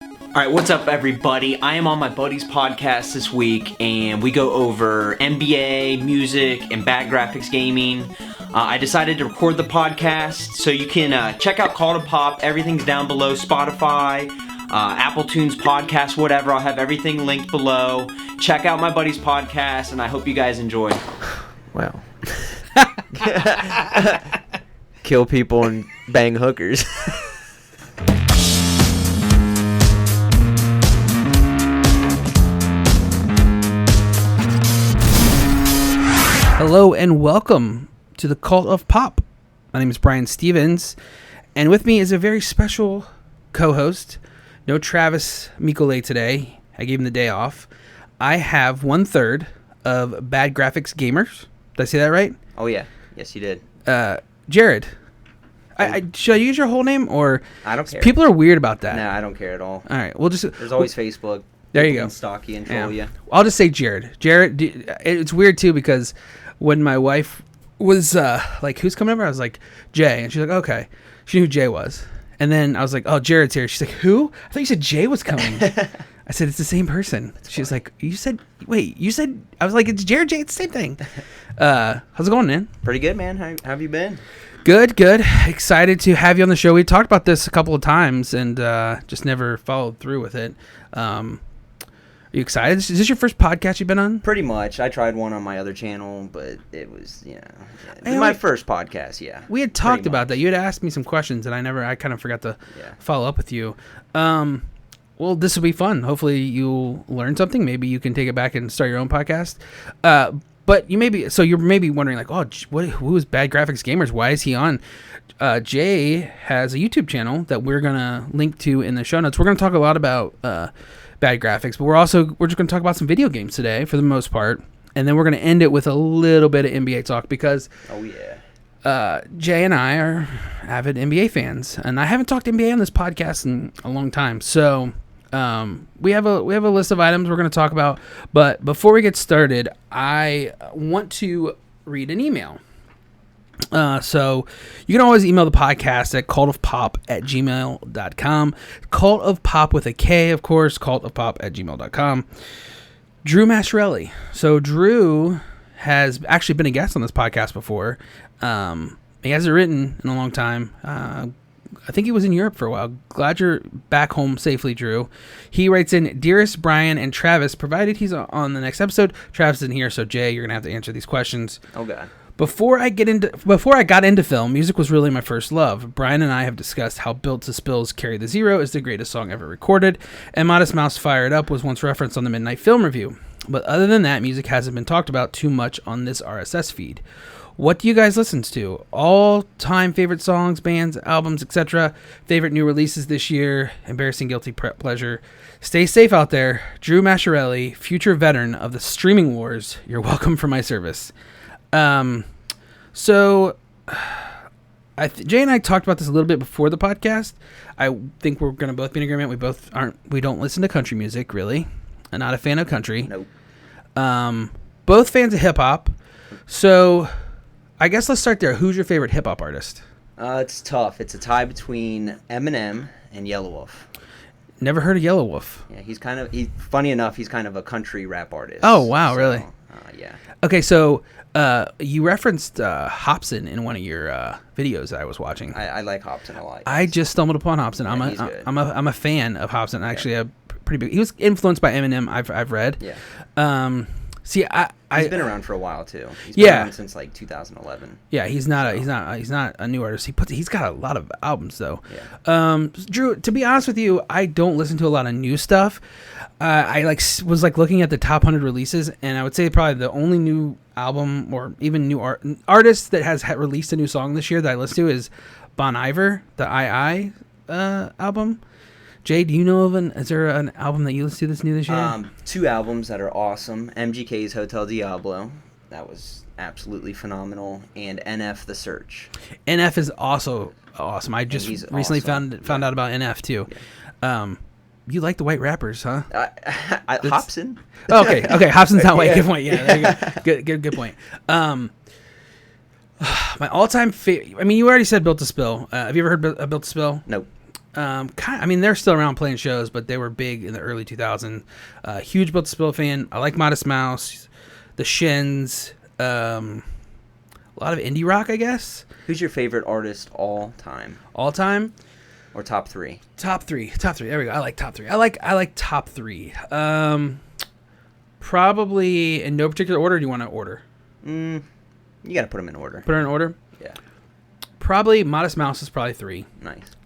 All right, what's up, everybody? I am on my buddy's podcast this week, and we go over NBA, music, and Bad GraFx gaming. I decided to record the podcast, so you can check out Kult of Pop. Everything's down below. Spotify, Apple Tunes podcast, whatever. I'll have everything linked below. Check out my buddy's podcast, and I hope you guys enjoy. Wow. Kill people and bang hookers. Hello and welcome to the Kult of Pop. My name is Brian Stevens, and with me is a very special co-host. No Travis Mikole today. I gave him the day off. I have 1/3 of Bad GraFx gamers. Did I say that right? Oh yeah, yes you did. Jared. Should I use your whole name or? I don't care. People are weird about that. No, I don't care at all. All right, we'll just. There's always Facebook. There you People go. can stalk you and troll you. I'll just say Jared. Jared, it's weird too because when my wife was like, "Who's coming over?" I was like, "Jay," and she's like, "Okay." She knew who Jay was, and then I was like, "Oh, Jared's here." She's like, "Who? I thought you said Jay was coming." I said, "It's the same person." She's like, "You said wait? You said?" I was like, "It's Jared. Jay. It's the same thing." How's it going, man? Pretty good, man. How have you been? Good. Excited to have you on the show. We talked about this a couple of times and just never followed through with it. Are you excited? Is this your first podcast you've been on? Pretty much. I tried one on my other channel, but it was, my first podcast, yeah. We had talked about that. You had asked me some questions, and I kind of forgot to follow up with you. Well, this will be fun. Hopefully you'll learn something. Maybe you can take it back and start your own podcast. But you're maybe wondering like, who is Bad GraFx Gamers? Why is he on? Jay has a YouTube channel that we're going to link to in the show notes. We're going to talk a lot about Bad GraFx, but we're just going to talk about some video games today for the most part. And then we're going to end it with a little bit of NBA talk because Jay and I are avid NBA fans, and I haven't talked NBA on this podcast in a long time. So we have a list of items we're going to talk about. But before we get started, I want to read an email. So you can always email the podcast at cultofpop@gmail.com. Cult of Pop with a K, of course, cultofpop@gmail.com. Drew Mascherelli. So Drew has actually been a guest on this podcast before. He hasn't written in a long time. I think he was in Europe for a while. Glad you're back home safely, Drew. He writes in, "Dearest Brian and Travis, provided he's on the next episode." Travis isn't here, so Jay, you're going to have to answer these questions. Oh, God. Before I got into film, music was really my first love. Brian and I have discussed how Built to Spill's Carry the Zero is the greatest song ever recorded, and Modest Mouse Fire It Up was once referenced on the Midnight Film Review. But other than that, music hasn't been talked about too much on this RSS feed. What do you guys listen to? All-time favorite songs, bands, albums, etc. Favorite new releases this year? Embarrassing guilty pleasure? Stay safe out there. Drew Mascherelli, future veteran of the streaming wars. You're welcome for my service. So Jay and I talked about this a little bit before the podcast. I think we're going to both be in agreement. We don't listen to country music, really. I'm not a fan of country. Nope. Both fans of hip hop. So I guess let's start there. Who's your favorite hip hop artist? It's tough. It's a tie between Eminem and Yellow Wolf. Never heard of Yellow Wolf. Yeah, funny enough, he's kind of a country rap artist. Oh, wow, really? Yeah. Okay, so you referenced Hobson in one of your videos that I was watching. I like Hobson a lot. Yes. I just stumbled upon Hobson. He's good. I'm a fan of Hobson. Actually, a pretty big. He was influenced by Eminem. I've read. Yeah. He's been around for a while too. He's been around since like 2011. Yeah, he's not a new artist. He's got a lot of albums though. Yeah. Drew, to be honest with you, I don't listen to a lot of new stuff. I was looking at the top 100 releases, and I would say probably the only new album or even new artist that has released a new song this year that I listen to is Bon Iver, the II album. Jay, do you know is there an album that you listen to that's new this year? Two albums that are awesome. MGK's Hotel Diablo. That was absolutely phenomenal. And NF The Search. NF is also awesome. I just recently found out about NF too. Yeah. You like the white rappers, huh? Hobson. Okay. Hobson's not white. Good point. Yeah, there you go. Good point. My all-time favorite. I mean, you already said Built to Spill. Have you ever heard Built to Spill? Nope. I mean, they're still around playing shows, but they were big in the early 2000s. Huge Built to Spill fan. I like Modest Mouse, the Shins, a lot of indie rock, I guess. Who's your favorite artist all time? All time? Or top three? Top three. There we go. I like top three. I like top three. Probably in no particular order. Do you want to order? You got to put them in order. Put her in order? Yeah. Probably Modest Mouse is probably 3. Nice.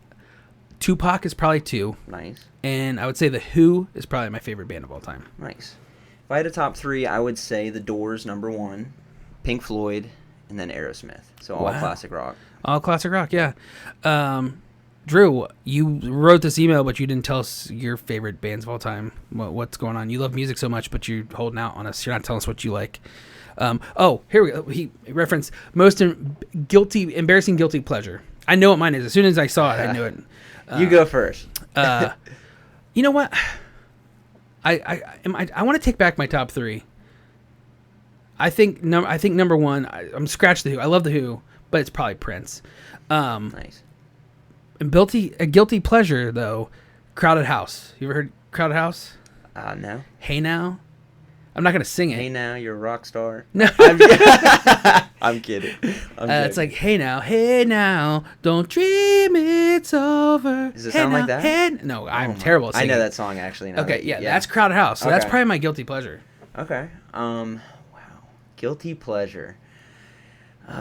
Tupac is probably 2. Nice. And I would say The Who is probably my favorite band of all time. Nice. If I had a top 3, I would say The Doors, number 1, Pink Floyd, and then Aerosmith. So all classic rock. All classic rock, yeah. Drew, you wrote this email, but you didn't tell us your favorite bands of all time. What's going on? You love music so much, but you're holding out on us. You're not telling us what you like. Here we go. He referenced most embarrassing guilty pleasure. I know what mine is. As soon as I saw it, I knew it. You go first. You know what? I want to take back my top 3. I think number 1. I'm scratch The Who. I love The Who, but it's probably Prince. Nice. And a guilty pleasure though, Crowded House. You ever heard Crowded House? No. Hey Now. I'm not gonna sing it. Hey Now, you're a rock star. No. I'm kidding. It's like hey now, don't dream it's over. Does it sound like that? No, I'm terrible at singing. I know that song actually. Okay, yeah, that's Crowded House. So that's probably my guilty pleasure. Okay. Wow. Guilty pleasure.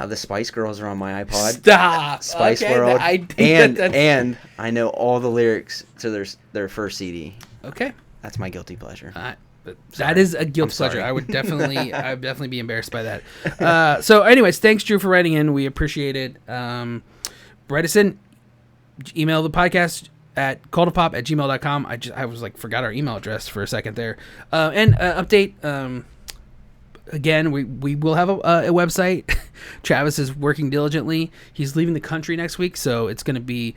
The Spice Girls are on my iPod. Stop. Spice World. And I know all the lyrics to their first CD. Okay. That's my guilty pleasure. That is a guilty pleasure. I would definitely be embarrassed by that. So anyways, thanks Drew for writing in. We appreciate it. Write us in. Email the podcast at cultoffpop@gmail.com. I was like forgot our email address for a second there. And update. Again, we will have a website. Travis is working diligently. He's leaving the country next week, so it's going to be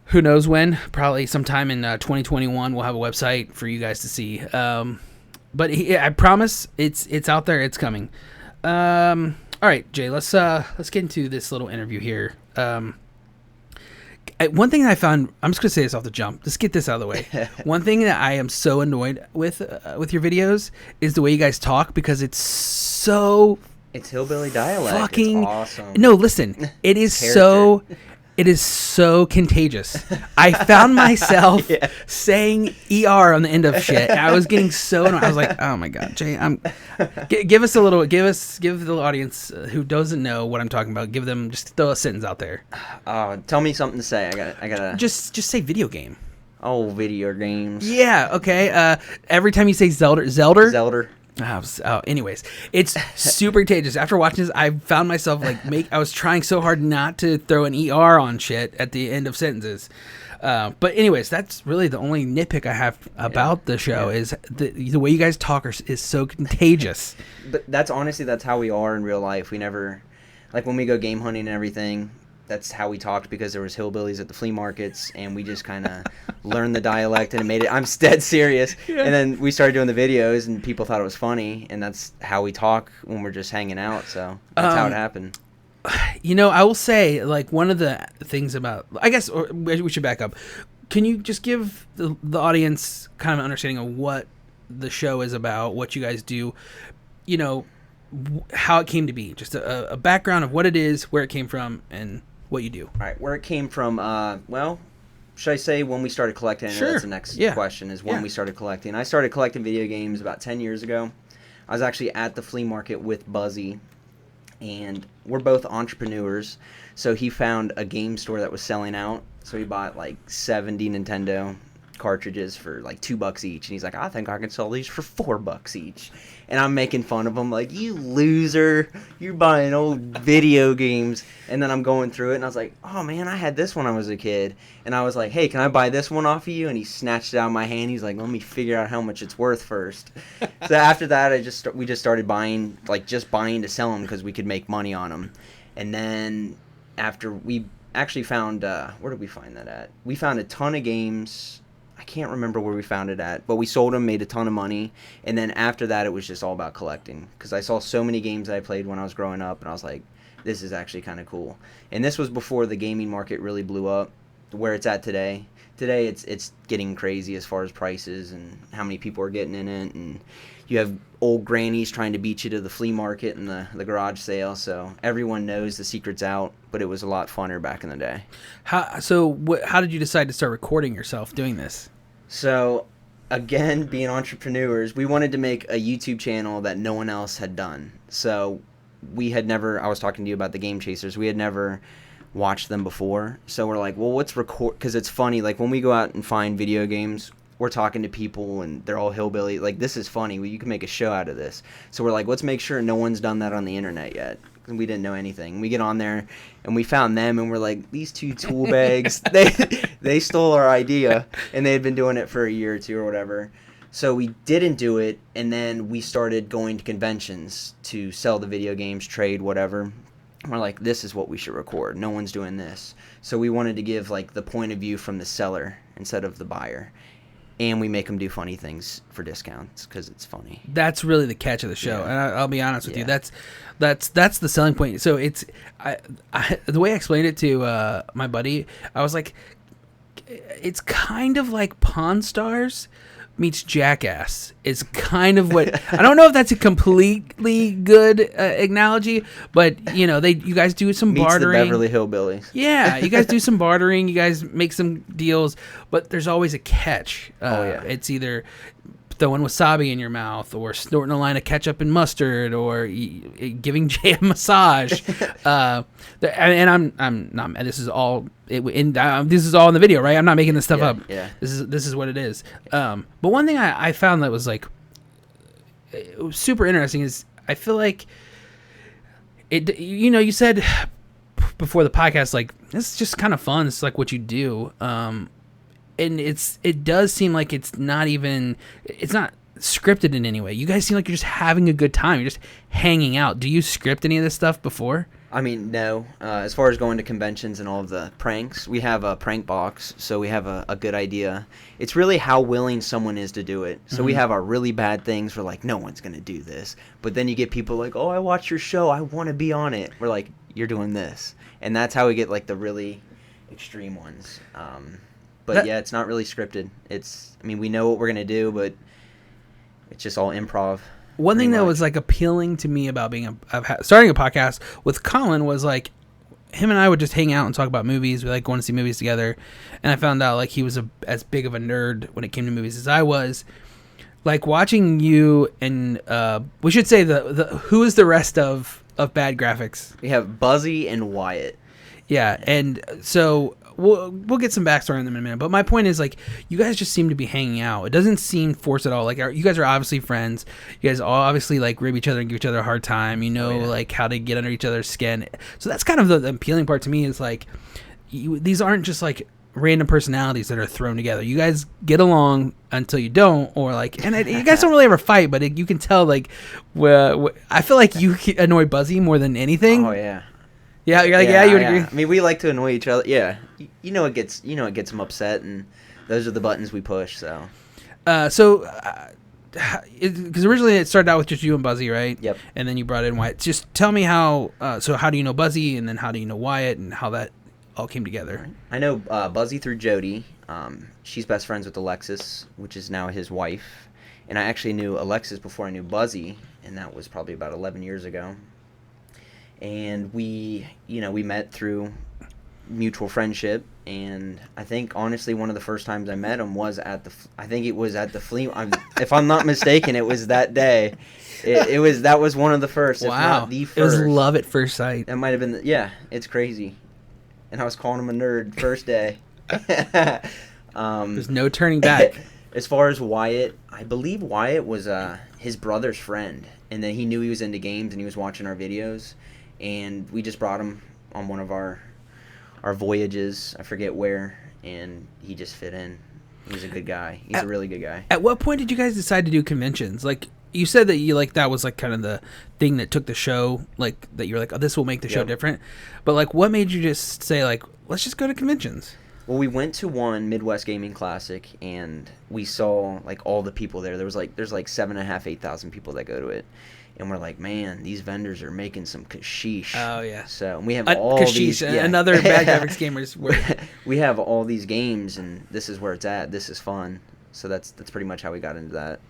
who knows when. Probably sometime in 2021 we'll have a website for you guys to see. But I promise it's out there. It's coming. All right, Jay. Let's get into this little interview here. One thing that I found, I'm just gonna say this off the jump. Let's get this out of the way. One thing that I am so annoyed with your videos is the way you guys talk, because it's hillbilly dialect. Fucking it's awesome. No, listen. It is so contagious. I found myself saying ER on the end of shit. And I was getting so annoyed. I was like, oh my god, Jay, give the audience who doesn't know what I'm talking about. Just throw a sentence out there. Tell me something to say. I gotta. Just say video game. Oh, video games. Yeah. Okay. Every time you say Zelda. Anyways, it's super contagious. After watching this, I found myself I was trying so hard not to throw an ER on shit at the end of sentences. But anyways, that's really the only nitpick I have about the show is the way you guys talk is so contagious. But that's how we are in real life. We never, like when we go game hunting and everything, that's how we talked, because there was hillbillies at the flea markets, and we just kind of learned the dialect, and it made it. I'm dead serious. Yeah. And then we started doing the videos, and people thought it was funny, and that's how we talk when we're just hanging out. So that's how it happened. I will say, one of the things about, I guess, or we should back up. Can you just give the audience kind of an understanding of what the show is about, what you guys do, how it came to be, just a background of what it is, where it came from, and what you do. All right, where it came from, should I say when we started collecting? Sure. That's the next question, is when we started collecting. I started collecting video games about 10 years ago. I was actually at the flea market with Buzzy, and we're both entrepreneurs, so he found a game store that was selling out, so he bought 70 Nintendo cartridges for $2 each, and he's like, I think I can sell these for $4 each. And I'm making fun of him, you loser, you're buying old video games. And then I'm going through it, and I was like, oh man, I had this when I was a kid. And I was like, hey, can I buy this one off of you? And he snatched it out of my hand. He's like, let me figure out how much it's worth first. So after that, we just started buying, just buying to sell them because we could make money on them. And then after we actually found, where did we find that at? We found a ton of games. I can't remember where we found it at, but we sold them, made a ton of money, and then after that, it was just all about collecting, because I saw so many games that I played when I was growing up, and I was like, this is actually kind of cool. And this was before the gaming market really blew up, where it's at today. Today it's getting crazy as far as prices and how many people are getting in it, and you have old grannies trying to beat you to the flea market and the garage sale. So everyone knows the secret's out, but it was a lot funner back in the day. How did you decide to start recording yourself doing this? So again, being entrepreneurs, we wanted to make a YouTube channel that no one else had done. So we had never, I was talking to you about the Game Chasers, we had never watched them before. So we're like, well, let's record, because it's funny, like when we go out and find video games, we're talking to people and they're all hillbilly. Like, this is funny. You can make a show out of this. So we're like, let's make sure no one's done that on the internet yet. And we didn't know anything. We get on there and we found them and we're like, these two tool bags, they stole our idea, and they had been doing it for a year or two or whatever. So we didn't do it, and then we started going to conventions to sell the video games, trade, whatever. We're like, this is what we should record. No one's doing this. So we wanted to give like the point of view from the seller instead of the buyer. And we make them do funny things for discounts because it's funny. That's really the catch of the show, and I'll be honest with you. That's the selling point. So it's the way I explained it to my buddy. I was like, it's kind of like Pawn Stars meets Jackass. Is kind of what I don't know if that's a completely good analogy, but you guys do some meets bartering. The Beverly Hillbillies. Yeah, you guys do some bartering. You guys make some deals, but there's always a catch. It's either throwing wasabi in your mouth, or snorting a line of ketchup and mustard, or giving Jay a massage. And I'm not. This is all. This is all in the video, right? I'm not making this stuff up. Yeah. This is what it is. But one thing I found that was like it was super interesting is I feel like it. You said before the podcast, like, this is just kind of fun. It's like what you do. And it does seem like it's not scripted in any way. You guys seem like you're just having a good time. You're just hanging out. Do you script any of this stuff before? I mean, no. As far as going to conventions and all of the pranks, we have a prank box, so we have a good idea. It's really how willing someone is to do it. So we have our really bad things. We're like, no one's going to do this. But then you get people like, oh, I watch your show. I want to be on it. We're like, you're doing this. And that's how we get like the really extreme ones. But yeah, it's not really scripted. We know what we're going to do, but it's just all improv. One thing that was like appealing to me about starting a podcast with Colin was like, him and I would just hang out and talk about movies. We like going to see movies together. And I found out like he was as big of a nerd when it came to movies as I was. Like watching you and we should say who is the rest of Bad GraFx? We have Buzzy and Wyatt. Yeah, and so we'll get some backstory on them in a minute. But my point is, like, you guys just seem to be hanging out. It doesn't seem forced at all. Like, you guys are obviously friends. You guys all obviously like rib each other and give each other a hard time. Like how to get under each other's skin. So that's kind of the appealing part to me is like, these aren't just like random personalities that are thrown together. You guys get along until you don't, or like, and you guys don't really ever fight, but you can tell like, I feel like you annoy Buzzy more than anything. Oh yeah. Yeah, you're like, yeah, you would agree. I mean, we like to annoy each other. Yeah, it gets them upset, and those are the buttons we push. So, because originally it started out with just you and Buzzy, right? Yep. And then you brought in Wyatt. Just tell me how. So how do you know Buzzy, and then how do you know Wyatt, and how that all came together? I know Buzzy through Jody. She's best friends with Alexis, which is now his wife, and I actually knew Alexis before I knew Buzzy, and that was probably about 11 years ago. And we met through mutual friendship, and I think honestly one of the first times I met him was at the flea. If I'm not mistaken, it was that day. That was one of the first. Wow, if not the first. It was love at first sight. That might have been. It's crazy. And I was calling him a nerd first day. There's no turning back. As far as Wyatt, I believe Wyatt was his brother's friend, and then he knew he was into games and he was watching our videos. And we just brought him on one of our voyages. I forget where, and he just fit in. He's a good guy. He's a really good guy. At what point did you guys decide to do conventions? Like, you said that that was like kind of the thing that took the show, like that you were like, oh, this will make the show different. But like, what made you just say like, let's just go to conventions? Well, we went to one Midwest Gaming Classic, and we saw like all the people there. There's like 7,500, 8,000 people that go to it. and we're like, man, these vendors are making some cashish. Oh yeah. So we have all these. Yeah. Another Bad GraFx gamers. We have all these games, and this is where it's at. This is fun. So that's pretty much how we got into that.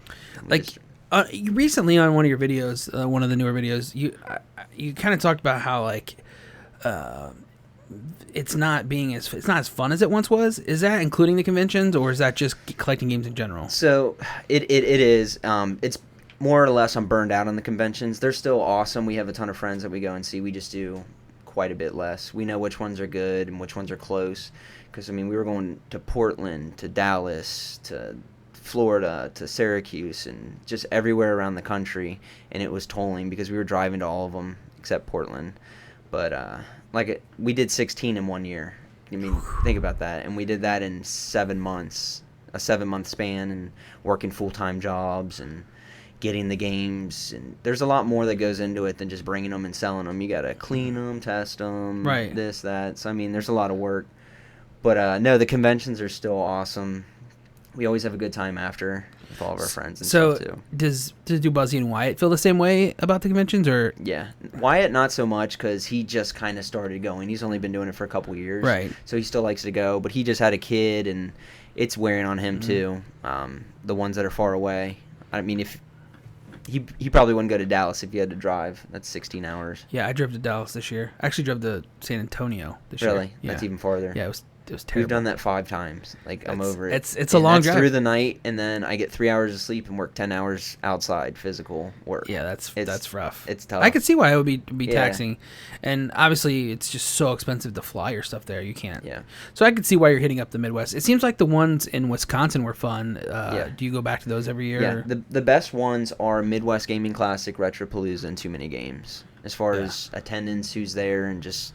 You recently on one of your videos, one of the newer videos, you kind of talked about how like it's not as fun as it once was. Is that including the conventions, or is that just collecting games in general? So it is. It's more or less I'm burned out on the conventions. They're still awesome. We have a ton of friends that we go and see. We just do quite a bit less. We know which ones are good and which ones are close. Because, I mean, we were going to Portland, to Dallas, to Florida, to Syracuse, and just everywhere around the country. And it was tolling because we were driving to all of them except Portland. But, we did 16 in 1 year. I mean, think about that. And we did that in 7 months, a 7-month span, and working full-time jobs and getting the games. And there's a lot more that goes into it than just bringing them and selling them. You got to clean them, test them, right. This, that. So, I mean, there's a lot of work. But, no, the conventions are still awesome. We always have a good time after with all of our friends and stuff, too. Do Buzzy and Wyatt feel the same way about the conventions? Or yeah. Wyatt, not so much, because he just kind of started going. He's only been doing it for a couple years. Right. So he still likes to go. But he just had a kid, and it's wearing on him, too. The ones that are far away. I mean, if he probably wouldn't go to Dallas if he had to drive. That's 16 hours. Yeah, I drove to Dallas this year. I actually drove to San Antonio this year. Really? Yeah. That's even farther. Yeah, it was terrible. We've done that 5 times. I'm over it. It's a long drive. Through the night, and then I get 3 hours of sleep and work 10 hours outside physical work. Yeah, that's rough. It's tough. I could see why it would be taxing, and obviously it's just so expensive to fly your stuff there. You can't. Yeah. So I could see why you're hitting up the Midwest. It seems like the ones in Wisconsin were fun. Do you go back to those every year? Yeah. The best ones are Midwest Gaming Classic, Retropalooza, and Too Many Games. As far as attendance, who's there, and just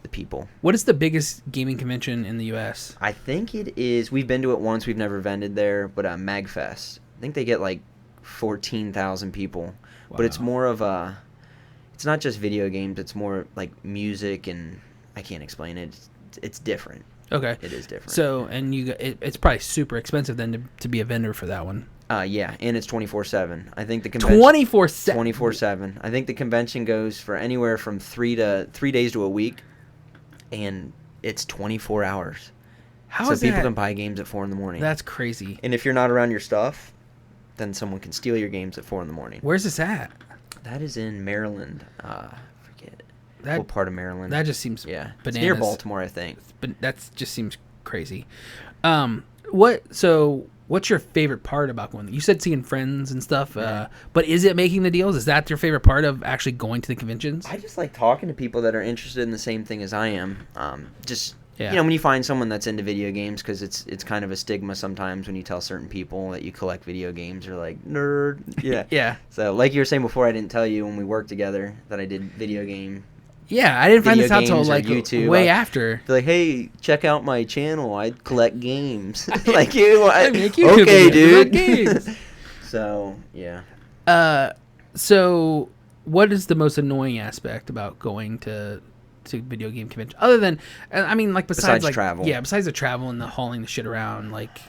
the people. What is the biggest gaming convention in the U.S.? I think it is. We've been to it once. We've never vended there, but MagFest. I think they get like 14,000 people. Wow. But it's more of a. It's not just video games. It's more like music, and I can't explain it. It's different. Okay. It is different. So, and it's probably super expensive then to be a vendor for that one. Yeah, and it's 24/7. I think the convention 24/7. 24/7. I think the convention goes for anywhere from 3 days to a week. And it's 24 hours. How so is people that? can buy games at 4 in the morning. That's crazy. And if you're not around your stuff, then someone can steal your games at 4 in the morning. Where's this at? That is in Maryland. Forget what part of Maryland. That just seems bananas. It's near Baltimore, I think. But that just seems crazy. What's your favorite part about going? You said seeing friends and stuff, but is it making the deals? Is that your favorite part of actually going to the conventions? I just like talking to people that are interested in the same thing as I am. When you find someone that's into video games, because it's kind of a stigma sometimes when you tell certain people that you collect video games, they're like, nerd. Yeah. Yeah. So like you were saying before, I didn't tell you when we worked together that I did video game. Yeah, I didn't find this out till like YouTube. Way after. They're like, hey, check out my channel. I collect games. Like you. Okay, dude. Games. So yeah. So what is the most annoying aspect about going to video game convention? Other than, I mean, like besides like travel. Yeah, besides the travel and the hauling the shit around, like.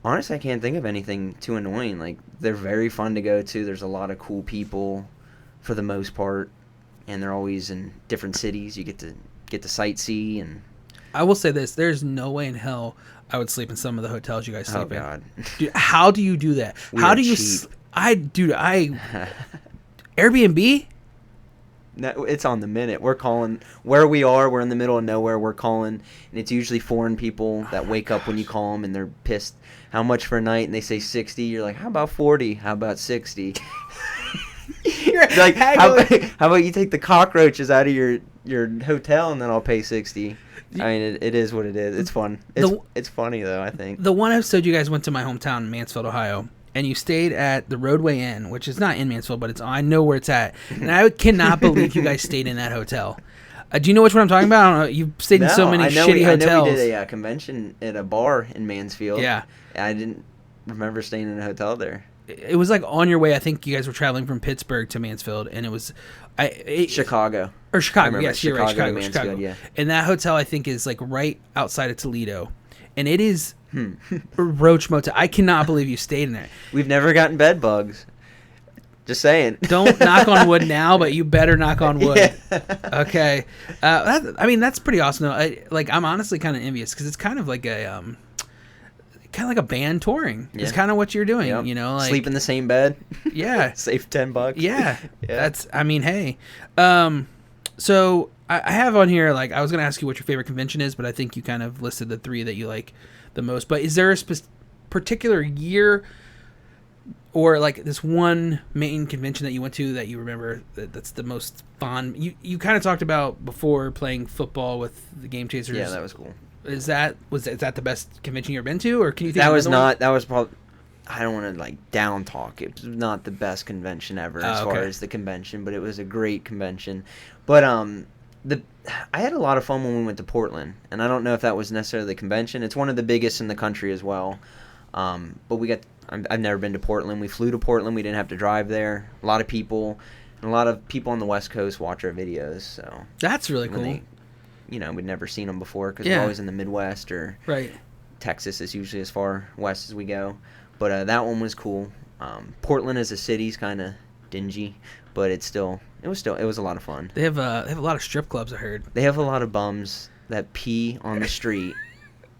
Honestly, I can't think of anything too annoying. Like they're very fun to go to. There's a lot of cool people, for the most part. And they're always in different cities. You get to sightsee, and I will say this: there's no way in hell I would sleep in some of the hotels you guys sleep in. Oh God! Dude, how do you do that? How do you? Airbnb? No, it's on the minute. We're calling where we are. We're in the middle of nowhere. We're calling, and it's usually foreign people that wake up when you call them, and they're pissed. How much for a night? And they say 60. You're like, how about 40? How about 60? Like, how about you take the cockroaches out of your hotel and then I'll pay 60. I mean, it is what it is. It's fun. It's funny though, I think. The one episode you guys went to my hometown, Mansfield, Ohio, and you stayed at the Roadway Inn, which is not in Mansfield, but I know where it's at, and I cannot believe you guys stayed in that hotel. Do you know which one I'm talking about? I don't know. You've stayed in so many shitty hotels. I know we did a convention at a bar in Mansfield. Yeah. I didn't remember staying in a hotel there. It was like on your way. I think you guys were traveling from Pittsburgh to Mansfield, and it was Chicago. Or Chicago, yes, you're right. Chicago. Yeah. And that hotel, I think, is like right outside of Toledo, and it is Roach Motel. I cannot believe you stayed in there. We've never gotten bed bugs. Just saying. Don't knock on wood now, but you better knock on wood. Yeah. Okay. That's pretty awesome though. I'm honestly kind of envious because it's kind of like a band touring. Yeah. It's kind of what you're doing, yep. Sleep in the same bed. Yeah. Save $10. Yeah. Hey. So I have on here, I was going to ask you what your favorite convention is, but I think you kind of listed the 3 that you like the most. But is there a particular year or this one main convention that you went to that you remember that's the most fun? You kind of talked about before playing football with the Game Chasers. Yeah, that was cool. Is that the best convention you've been to, or can you think that of was another not one? That was probably, I don't want to down talk. It was not the best convention ever as far as the convention, but it was a great convention. But I had a lot of fun when we went to Portland, and I don't know if that was necessarily the convention. It's one of the biggest in the country as well. But I've never been to Portland. We flew to Portland. We didn't have to drive there. A lot of people on the West Coast watch our videos. So that's really cool. We'd never seen them before because we're always in the Midwest or right. Texas is usually as far west as we go. But that one was cool. Portland as a city is kind of dingy, but it was a lot of fun. They have a lot of strip clubs, I heard. They have a lot of bums that pee on the street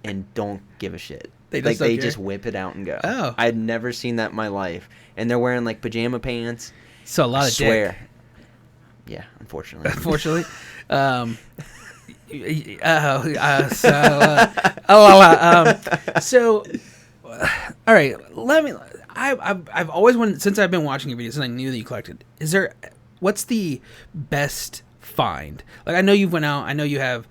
and don't give a shit. They just whip it out and go. Oh. I'd never seen that in my life. And they're wearing pajama pants. So a lot of swear. Dick. Yeah, unfortunately. So all right, I've always wanted, since I've been watching your videos and I knew that you collected, what's the best find? I know you've went out, I know you have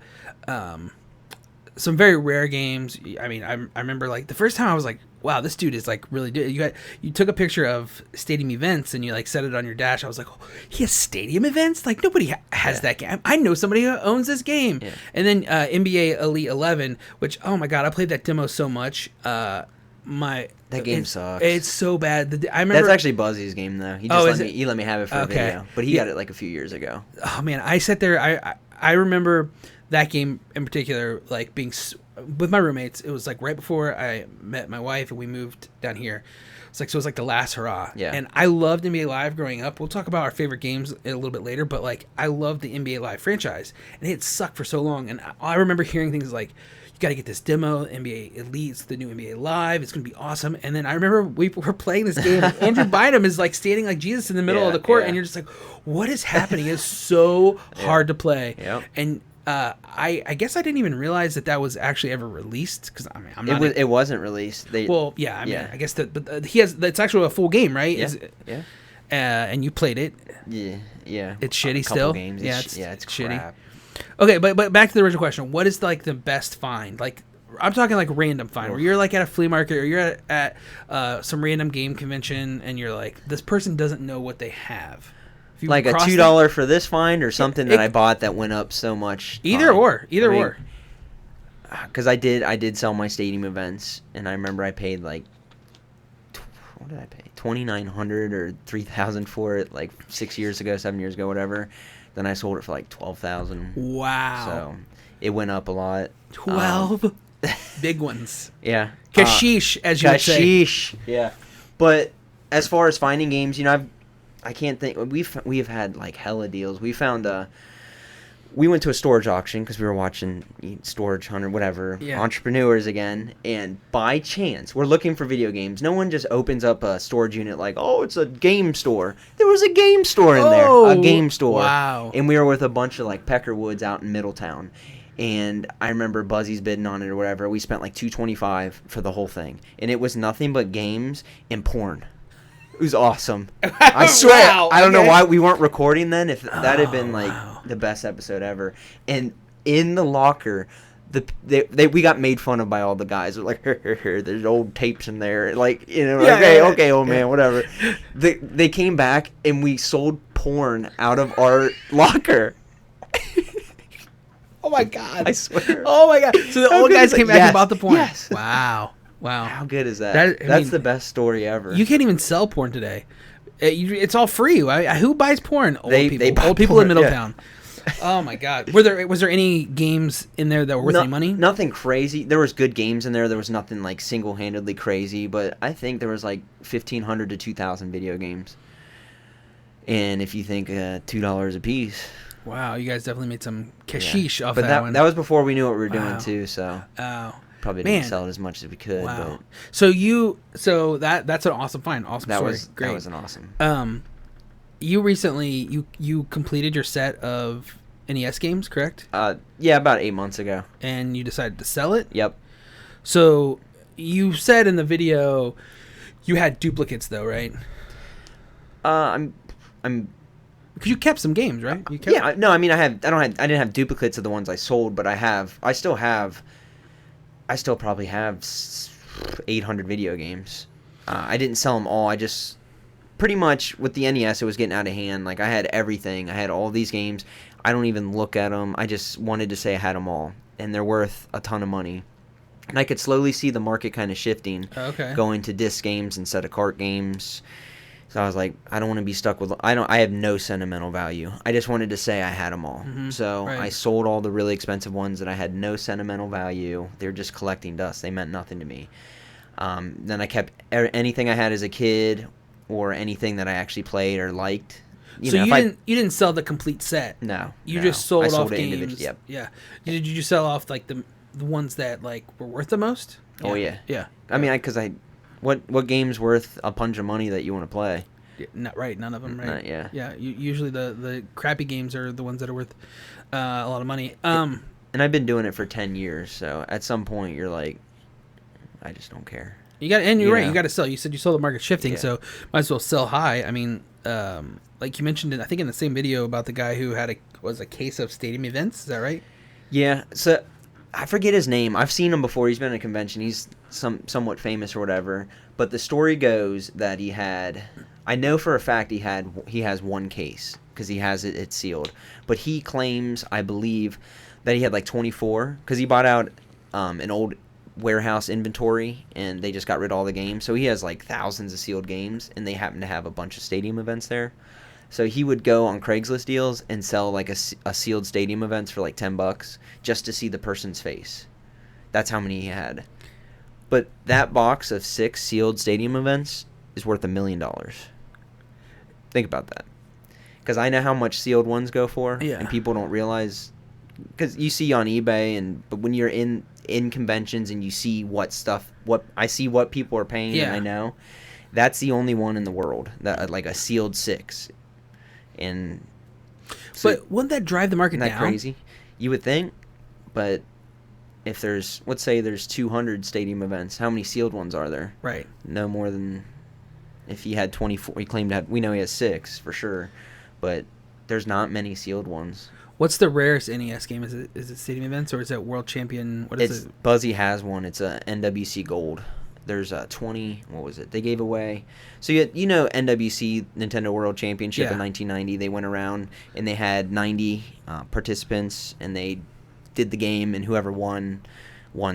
some very rare games. I mean, I remember the first time I was like, wow, this dude is really good. You took a picture of stadium events and you set it on your dash. I was like, oh, he has stadium events? Nobody has that game. I know somebody who owns this game. Yeah. And then NBA Elite 11, which, oh my God, I played that demo so much. That game sucks. It's so bad. I remember that's actually Buzzy's game though. He let me have it for a video, but he got it a few years ago. Oh man, I sat there. I remember that game in particular, being with my roommates. It was right before I met my wife and we moved down here. So it was the last hurrah. Yeah. And I loved NBA Live growing up. We'll talk about our favorite games a little bit later, but I loved the NBA Live franchise, and it sucked for so long. And I remember hearing things like, you got to get this demo, NBA Elite's the new NBA Live. It's going to be awesome. And then I remember we were playing this game, and Andrew Bynum is standing like Jesus in the middle of the court, and you're just what is happening? It's so hard to play. Yep. And I guess I didn't even realize that was actually ever released, because I'm not. It wasn't released. I guess but he has. That's actually a full game, right? Yeah. And you played it. Yeah. It's shitty still. Games. It's shitty. Crap. Okay, but back to the original question. What is the best find? I'm talking random find, where you're at a flea market or you're at some random game convention and you're this person doesn't know what they have. A $2 for this find, or something that I bought that went up so much. Either or. Because I did sell my stadium events, and I remember I paid what did I pay? $2,900 or $3,000 for it 7 years ago, whatever. Then I sold it for $12,000. Wow. So it went up a lot. 12 big ones. Yeah. Kashish, as you would say. Kashish. Yeah. But as far as finding games, I can't think. We've had hella deals. We found we went to a storage auction because we were watching Storage Hunter, whatever, Entrepreneurs again, and by chance we're looking for video games. No one just opens up a storage unit it's a game store. There was a game store in there, a game store. Wow! And we were with a bunch of Peckerwoods out in Middletown, and I remember Buzzy's bidding on it or whatever. We spent $225 for the whole thing, and it was nothing but games and porn. It was awesome. I swear. Wow, I don't know why we weren't recording then. If that had been the best episode ever. And in the locker, we got made fun of by all the guys. They're there's old tapes in there. Okay, old man, whatever. They came back and we sold porn out of our locker. Oh my God! I swear. Oh my God! So the old guys came back and bought the porn. Yes. Wow. How good is that? That's the best story ever. You can't even sell porn today. It's all free. Who buys porn? Old people. Old people porn, in Middletown. Yeah. Oh my God. Was there any games in there that were worth any money? Nothing crazy. There was good games in there. There was nothing single-handedly crazy, but I think there was 1,500 to 2,000 video games. And if you think $2 a piece. Wow, you guys definitely made some cashish off but that one. That was before we knew what we were doing too, so probably didn't Man. sell it as much as we could. Wow. But So that's an awesome find. Awesome story. Great. That was an awesome. You recently you completed your set of NES games, correct? Yeah, about 8 months ago. And you decided to sell it? Yep. So you said in the video you had duplicates though, right? I'm because you kept some games, right? You kept yeah, no, I mean I didn't have duplicates of the ones I sold, but I still probably have 800 video games. I didn't sell them all. I just pretty much with the NES, it was getting out of hand. Like I had everything. I had all these games. I don't even look at them. I just wanted to say I had them all, and they're worth a ton of money. And I could slowly see the market kind of shifting, going to disc games instead of cart games. So I was like, I don't want to be stuck with. I have no sentimental value. I just wanted to say I had them all. Mm-hmm. So I sold all the really expensive ones that I had no sentimental value. They were just collecting dust. They meant nothing to me. Then I kept anything I had as a kid or anything that I actually played or liked. You didn't sell the complete set. No. You just sold off games. Yep. Yeah. Did you sell off like the ones that like were worth the most? Oh yeah. Yeah. I mean, what game's worth a bunch of money that you want to play? Yeah, none of them, right? Yeah. Yeah. Usually the crappy games are the ones that are worth a lot of money. And I've been doing it for 10 years, so at some point you're like, I just don't care. You're right. You got to sell. You said you saw the market shifting, so might as well sell high. I mean, like you mentioned, I think in the same video about the guy who had a case of stadium events. Is that right? Yeah. So I forget his name. I've seen him before. He's been at a convention. He's somewhat famous or whatever. But the story goes that he had. I know for a fact he has one case because he has it's sealed. But he claims, I believe, that he had like 24 because he bought out an old warehouse inventory and they just got rid of all the games. So he has like thousands of sealed games and they happen to have a bunch of stadium events there. So he would go on Craigslist deals and sell like a sealed stadium events for like $10 just to see the person's face. That's how many he had. But that box of 6 sealed stadium events is worth $1 million. Think about that. Because I know how much sealed ones go for, and people don't realize. Because you see on eBay, but when you're in conventions and you see what people are paying, and I know that's the only one in the world that like a sealed 6. And so, but wouldn't that drive the market down? Isn't that crazy? You would think, but if let's say there's 200 stadium events, how many sealed ones are there? Right. No more than if he had 24. He claimed to have. We know he has 6 for sure, but there's not many sealed ones. What's the rarest NES game? Is it stadium events or is it World Champion? What is it? Buzzy has one. It's a NWC Gold. There's 20. What was it? They gave away. So NWC Nintendo World Championship in 1990. They went around and they had 90 participants and they did the game and whoever won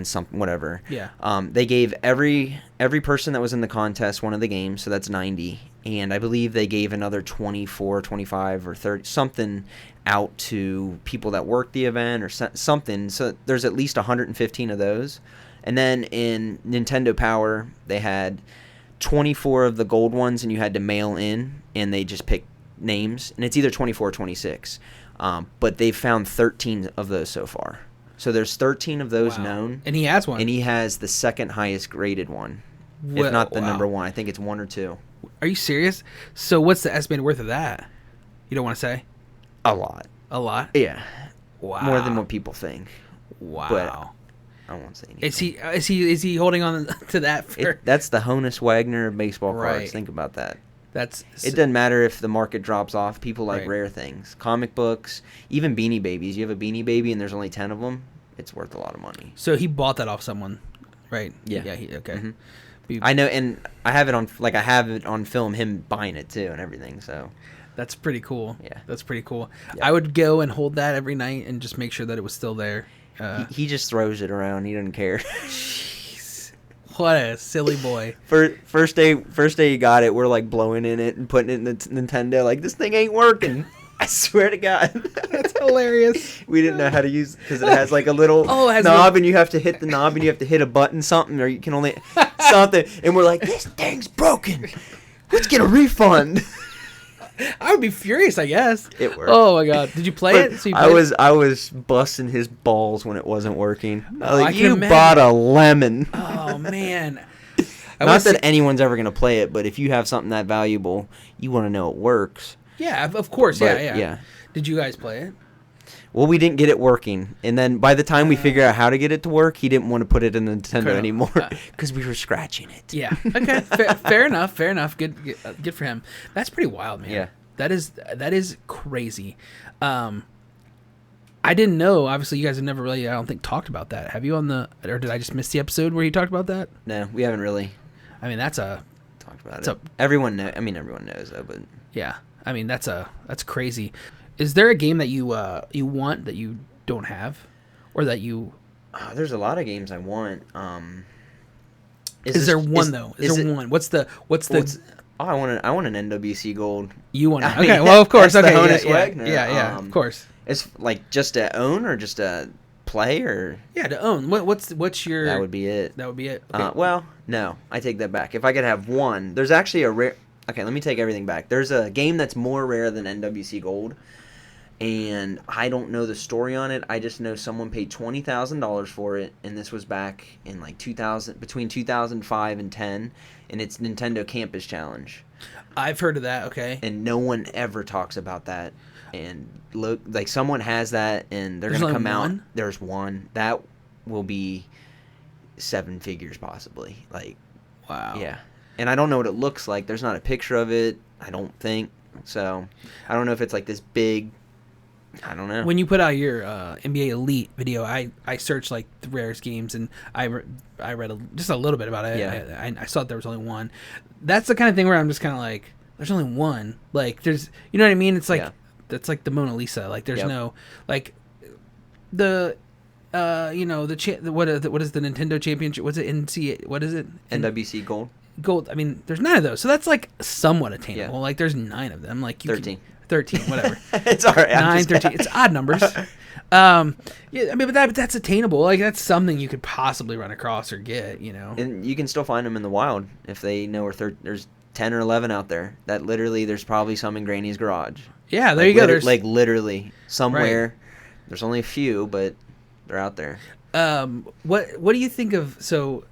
something, whatever. Yeah. They gave every person that was in the contest one of the games, so that's 90. And I believe they gave another 24, 25, or 30 something out to people that worked the event or something. So there's at least 115 of those. And then in Nintendo Power, they had 24 of the gold ones, and you had to mail in, and they just picked names. And it's either 24 or 26. But they've found 13 of those so far. So there's 13 of those known. And he has one. And he has the second highest graded one, if not the number one. I think it's 1 or 2. Are you serious? So what's the estimated worth of that? You don't want to say? A lot. A lot? Yeah. Wow. More than what people think. Wow. But I won't say anything. Is he holding on to that for? That's the Honus Wagner of baseball cards. Think about that. It doesn't matter if the market drops off. People like rare things. Comic books, even Beanie Babies. You have a Beanie Baby and there's only 10 of them. It's worth a lot of money. So he bought that off someone, right? Yeah. Yeah. Okay. Mm-hmm. I know, and I have it on film, him buying it too and everything. So that's pretty cool. Yeah, that's pretty cool. Yeah. I would go and hold that every night and just make sure that it was still there. He just throws it around. He doesn't care. Jeez, what a silly boy. First day he got it, we're like blowing in it and putting it in the Nintendo. Like, this thing ain't working. I swear to God. That's hilarious. We didn't know how to use it because it has like a little knob and you have to hit the knob and you have to hit a button something or you can only something. And we're like, this thing's broken. Let's get a refund. I would be furious, I guess. It worked. Oh my god! Did you play it? So you played I was busting his balls when it wasn't working. Oh, I can you imagine. bought a lemon. Oh man! Not that anyone's ever gonna play it, but if you have something that valuable, you want to know it works. Yeah, of course. But, yeah. Did you guys play it? Well, we didn't get it working, and then by the time we figured out how to get it to work, he didn't want to put it in Nintendo anymore because we were scratching it. Yeah. Okay. Fair enough. Fair enough. Good for him. That's pretty wild, man. Yeah. That is crazy. I didn't know. Obviously, you guys have never really, I don't think, talked about that. Have you or did I just miss the episode where you talked about that? No, we haven't really. I mean, talked about it. Everyone knows though, but yeah. I mean, that's crazy. Is there a game that you want that you don't have, or that you? There's a lot of games I want. Is there one though? Is there one? What's the? I want an NWC Gold. You want it? Okay. Well, of course. Okay. Yeah, of course. It's like just to own or just to play or. Yeah, to own. What's your? That would be it. That would be it. Okay. Well, no, I take that back. If I could have one, there's actually a rare. Okay, let me take everything back. There's a game that's more rare than NWC Gold. And I don't know the story on it. I just know someone paid $20,000 for it, and this was back in like 2000, between 2005 and 10, and it's Nintendo Campus Challenge. I've heard of that. Okay. And no one ever talks about that. And look, like someone has that, and they're gonna come out. There's one that will be 7 figures possibly. Like, wow. Yeah. And I don't know what it looks like. There's not a picture of it. I don't think so. I don't know if it's like this big. I don't know. When you put out your NBA Elite video, I searched like the rarest games, and I read just a little bit about it. Yeah. I saw that there was only one. That's the kind of thing where I'm just kind of like, there's only one. Like, there's, you know what I mean? It's like that's like the Mona Lisa. Like, there's no like the what is the Nintendo Championship? What's it? What is it? NWC Gold. Gold. I mean, there's 9 of those, so that's like somewhat attainable. Yeah. Like, there's 9 of them. Like 13, whatever. It's all right. 9, 13. It's odd numbers. Yeah, I mean, but that's attainable. Like, that's something you could possibly run across or get, you know. And you can still find them in the wild if they know there's 10 or 11 out there. That literally, there's probably some in Granny's garage. Yeah, there you go. Like literally somewhere. Right. There's only a few, but they're out there. What do you think of? So,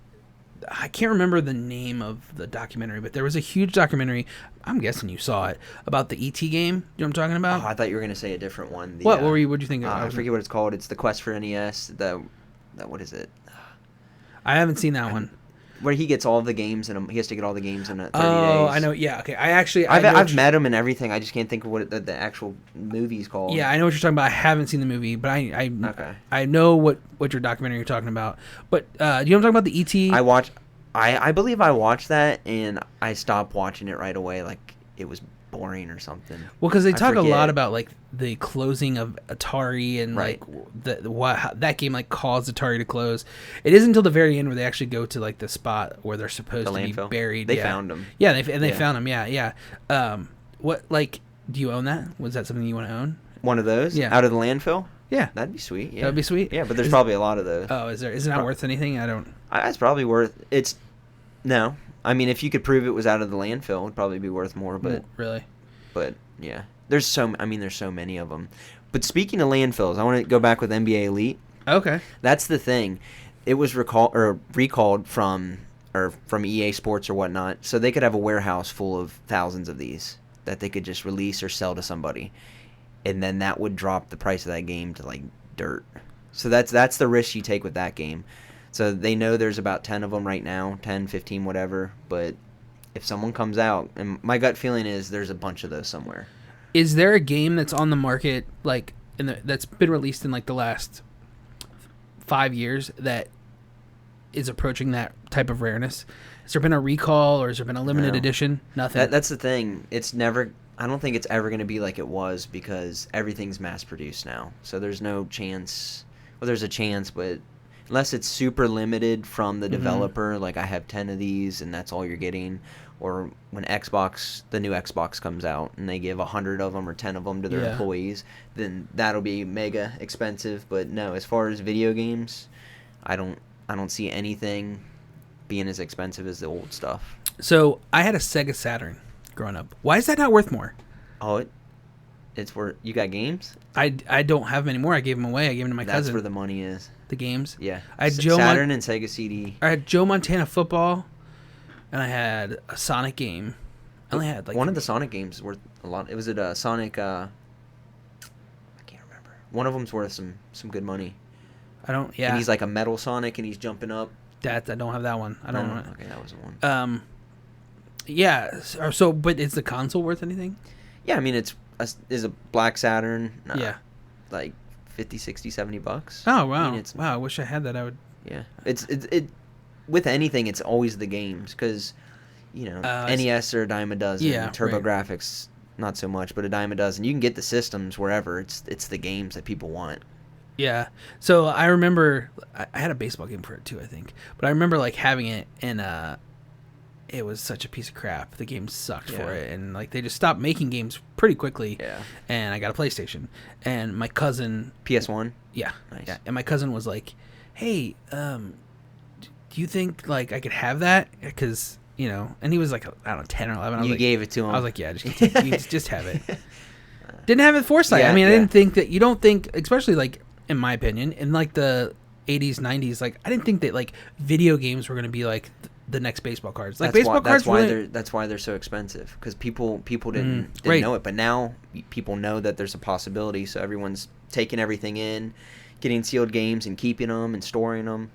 I can't remember the name of the documentary, but there was a huge documentary. I'm guessing you saw it about the ET game. You know what I'm talking about? Oh, I thought you were gonna say a different one. What were you? What did you think of? I forget what it's called. It's the Quest for NES. What is it? I haven't seen that one. Where he gets all of the games and he has to get all the games in 30 days. Oh, I know. Yeah. Okay. I've met him and everything. I just can't think of what the actual movie's called. Yeah, I know what you're talking about. I haven't seen the movie, but I know what your documentary you're talking about. But do you know what I'm talking about? The ET. I believe I watched that and I stopped watching it right away. Like it was boring or something. Well, because they talk a lot about like the closing of Atari and like how that game like caused Atari to close. It isn't until the very end where they actually go to like the spot where they're supposed to be buried. They found them. Yeah, they found them. Yeah. What do you own that? Was that something you want to own? One of those? Yeah. Out of the landfill? Yeah. That'd be sweet. Yeah. That'd be sweet. Yeah, but there's probably a lot of those. Oh, is there? Is it not worth anything? I don't. It's probably worth. No. I mean, if you could prove it was out of the landfill, it would probably be worth more. But really. But yeah, there's so many of them. But speaking of landfills, I want to go back with NBA Elite. Okay. That's the thing. It was recalled from EA Sports or whatnot, so they could have a warehouse full of thousands of these that they could just release or sell to somebody, and then that would drop the price of that game to like dirt. So that's the risk you take with that game. So they know there's about 10 of them right now, 10, 15, whatever, but if someone comes out, and my gut feeling is there's a bunch of those somewhere. Is there a game that's on the market like that's been released in like the last 5 years that is approaching that type of rareness? Has there been a recall or has there been a limited edition? Nothing. That's the thing. It's never. I don't think it's ever going to be like it was because everything's mass produced now. So there's no chance. Well, there's a chance, but unless it's super limited from the developer, like I have 10 of these and that's all you're getting, or when the new Xbox comes out and they give 100 of them or 10 of them to their employees, then that'll be mega expensive. But no, as far as video games, I don't see anything being as expensive as the old stuff. So I had a Sega Saturn growing up. Why is that not worth more? Oh, it's where you got games. I don't have them anymore. I gave them away. I gave them to my cousin. That's where the money is. The games. Yeah. I had Saturn and Sega CD. I had Joe Montana football, and I had a Sonic game. I only had like one of the Sonic games worth a lot. It was a Sonic. I can't remember. One of them's worth some good money. I don't. Yeah. And he's like a metal Sonic, and he's jumping up. I don't have that one. I don't know. Okay, that wasn't one. Yeah. So, but is the console worth anything? Yeah, I mean it's a black Saturn. Yeah. Like $50, $60, $70. Oh wow! I mean, wow, I wish I had that. I would. Yeah, it's with anything, it's always the games because, NES or a dime a dozen. Yeah, TurboGrafx not so much, but a dime a dozen. You can get the systems wherever. It's the games that people want. Yeah. So I remember I had a baseball game for it too, I think. But I remember like having it and it was such a piece of crap. The game sucked for it, and like they just stopped making games pretty quickly. Yeah. And I got a PlayStation, and my cousin PS1. Yeah. Nice. Yeah. And my cousin was like, "Hey, do you think like I could have that?" Because and he was like I don't know 10 or 11. You gave it to him. I was like, "Yeah, just have it." Didn't have it foresight. Yeah, I mean, I didn't think that. You don't think, especially like in my opinion, in like the 80s, 90s, like I didn't think that like video games were going to be like the next baseball cards. Like that's why they're so expensive, because people didn't know it, but now people know that there's a possibility, so everyone's taking everything in, getting sealed games and keeping them and storing them.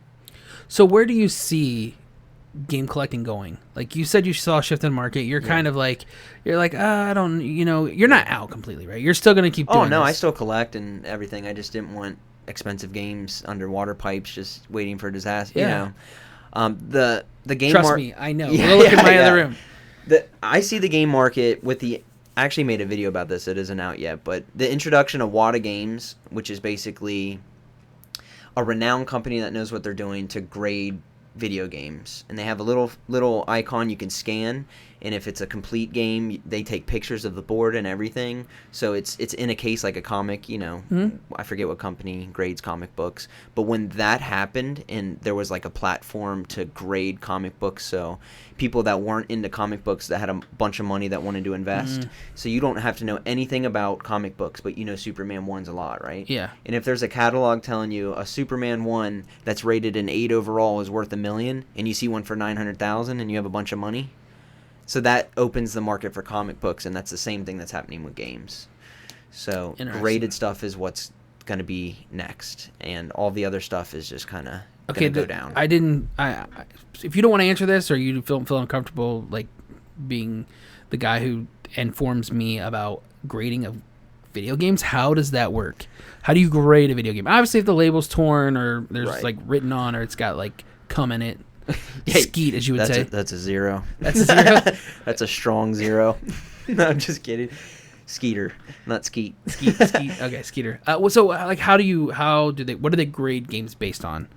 So where do you see game collecting going? Like you said, you saw a shift in the market. You're kind of like I don't, you're not out completely, right? You're still going to keep doing Oh no, this. I still collect and everything. I just didn't want expensive games under water pipes just waiting for a disaster. Yeah. The game Trust me, I know. We'll look in my other room. I see the game market with the. I actually made a video about this. It isn't out yet, but the introduction of Wada Games, which is basically a renowned company that knows what they're doing to grade video games, and they have a little icon you can scan, and if it's a complete game, they take pictures of the board and everything, so it's in a case like a comic. I forget what company grades comic books, but when that happened and there was like a platform to grade comic books, so people that weren't into comic books that had a bunch of money that wanted to invest, so you don't have to know anything about comic books, but Superman 1's a lot, right? Yeah. And if there's a catalog telling you a Superman 1 that's rated an 8 overall is worth $1 million, and you see one for $900,000 and you have a bunch of money, so that opens the market for comic books, and that's the same thing that's happening with games. So graded stuff is what's going to be next, and all the other stuff is just kind of going to go down. If you don't want to answer this, or you feel uncomfortable like being the guy who informs me about grading of video games, how does that work? How do you grade a video game? Obviously, if the label's torn or there's like written on, or it's got like cum in it. Skeet, as you would say. That's a 0. That's a 0? That's a strong 0. No, I'm just kidding. Skeeter, not Skeet. Skeet. Okay, Skeeter. So, like, what do they grade games based on?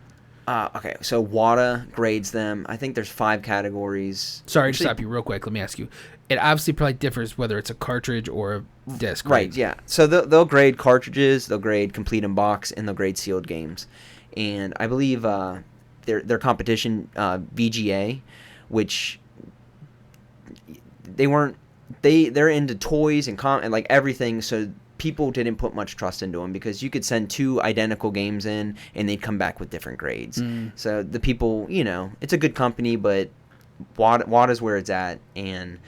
Okay, so WADA grades them. I think there's 5 categories. Sorry to stop you real quick. Let me ask you. It obviously probably differs whether it's a cartridge or a disc. Right, yeah. So they'll grade cartridges, they'll grade complete in box, and they'll grade sealed games. And I believe their competition, VGA, which they're into toys and like everything, so people didn't put much trust into them, because you could send 2 identical games in and they'd come back with different grades. So the people, it's a good company, but WADA's where it's at, and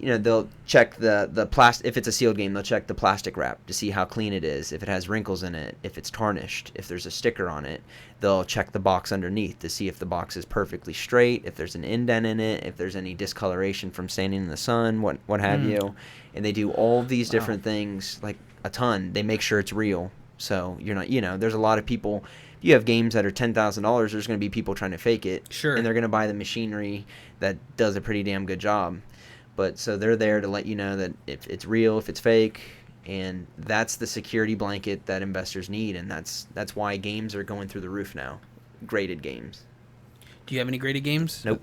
they'll check the plastic. If it's a sealed game, they'll check the plastic wrap to see how clean it is, if it has wrinkles in it, if it's tarnished, if there's a sticker on it. They'll check the box underneath to see if the box is perfectly straight, if there's an indent in it, if there's any discoloration from standing in the sun, what have you. And they do all of these different things, like a ton. They make sure it's real. So you're not, there's a lot of people. If you have games that are $10,000, there's going to be people trying to fake it. Sure. And they're going to buy the machinery that does a pretty damn good job. But so they're there to let you know that if it's real, if it's fake, and that's the security blanket that investors need, and that's why games are going through the roof now. Graded games. Do you have any graded games? Nope.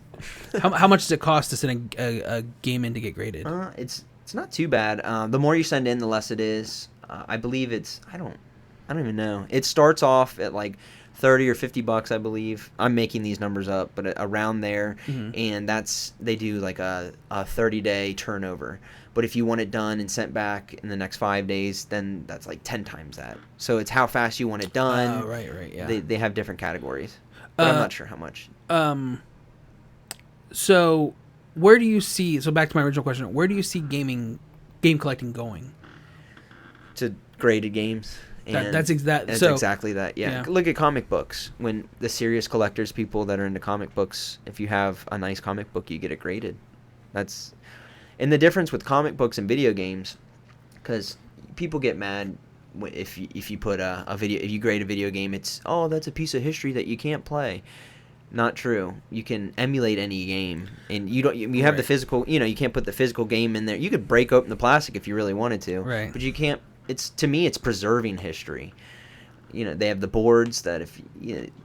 How much does it cost to send a game in to get graded? It's not too bad. The more you send in, the less it is. I believe it's I don't even know. It starts off at like $30 or $50, I believe. I'm making these numbers up, but around there. And they do like a 30-day turnover. But if you want it done and sent back in the next 5 days, then that's like 10 times that. So it's how fast you want it done. Oh, right, yeah. They have different categories, but I'm not sure how much. So where do you see? So back to my original question: where do you see game collecting going? To graded games. And that's exactly that. Yeah. Look at comic books. When the serious collectors, people that are into comic books, if you have a nice comic book, you get it graded. And the difference with comic books and video games, because people get mad if you put if you grade a video game, it's that's a piece of history that you can't play. Not true. You can emulate any game, and you have the physical. You can't put the physical game in there. You could break open the plastic if you really wanted to, right? But you can't. To me, it's preserving history. They have the boards that if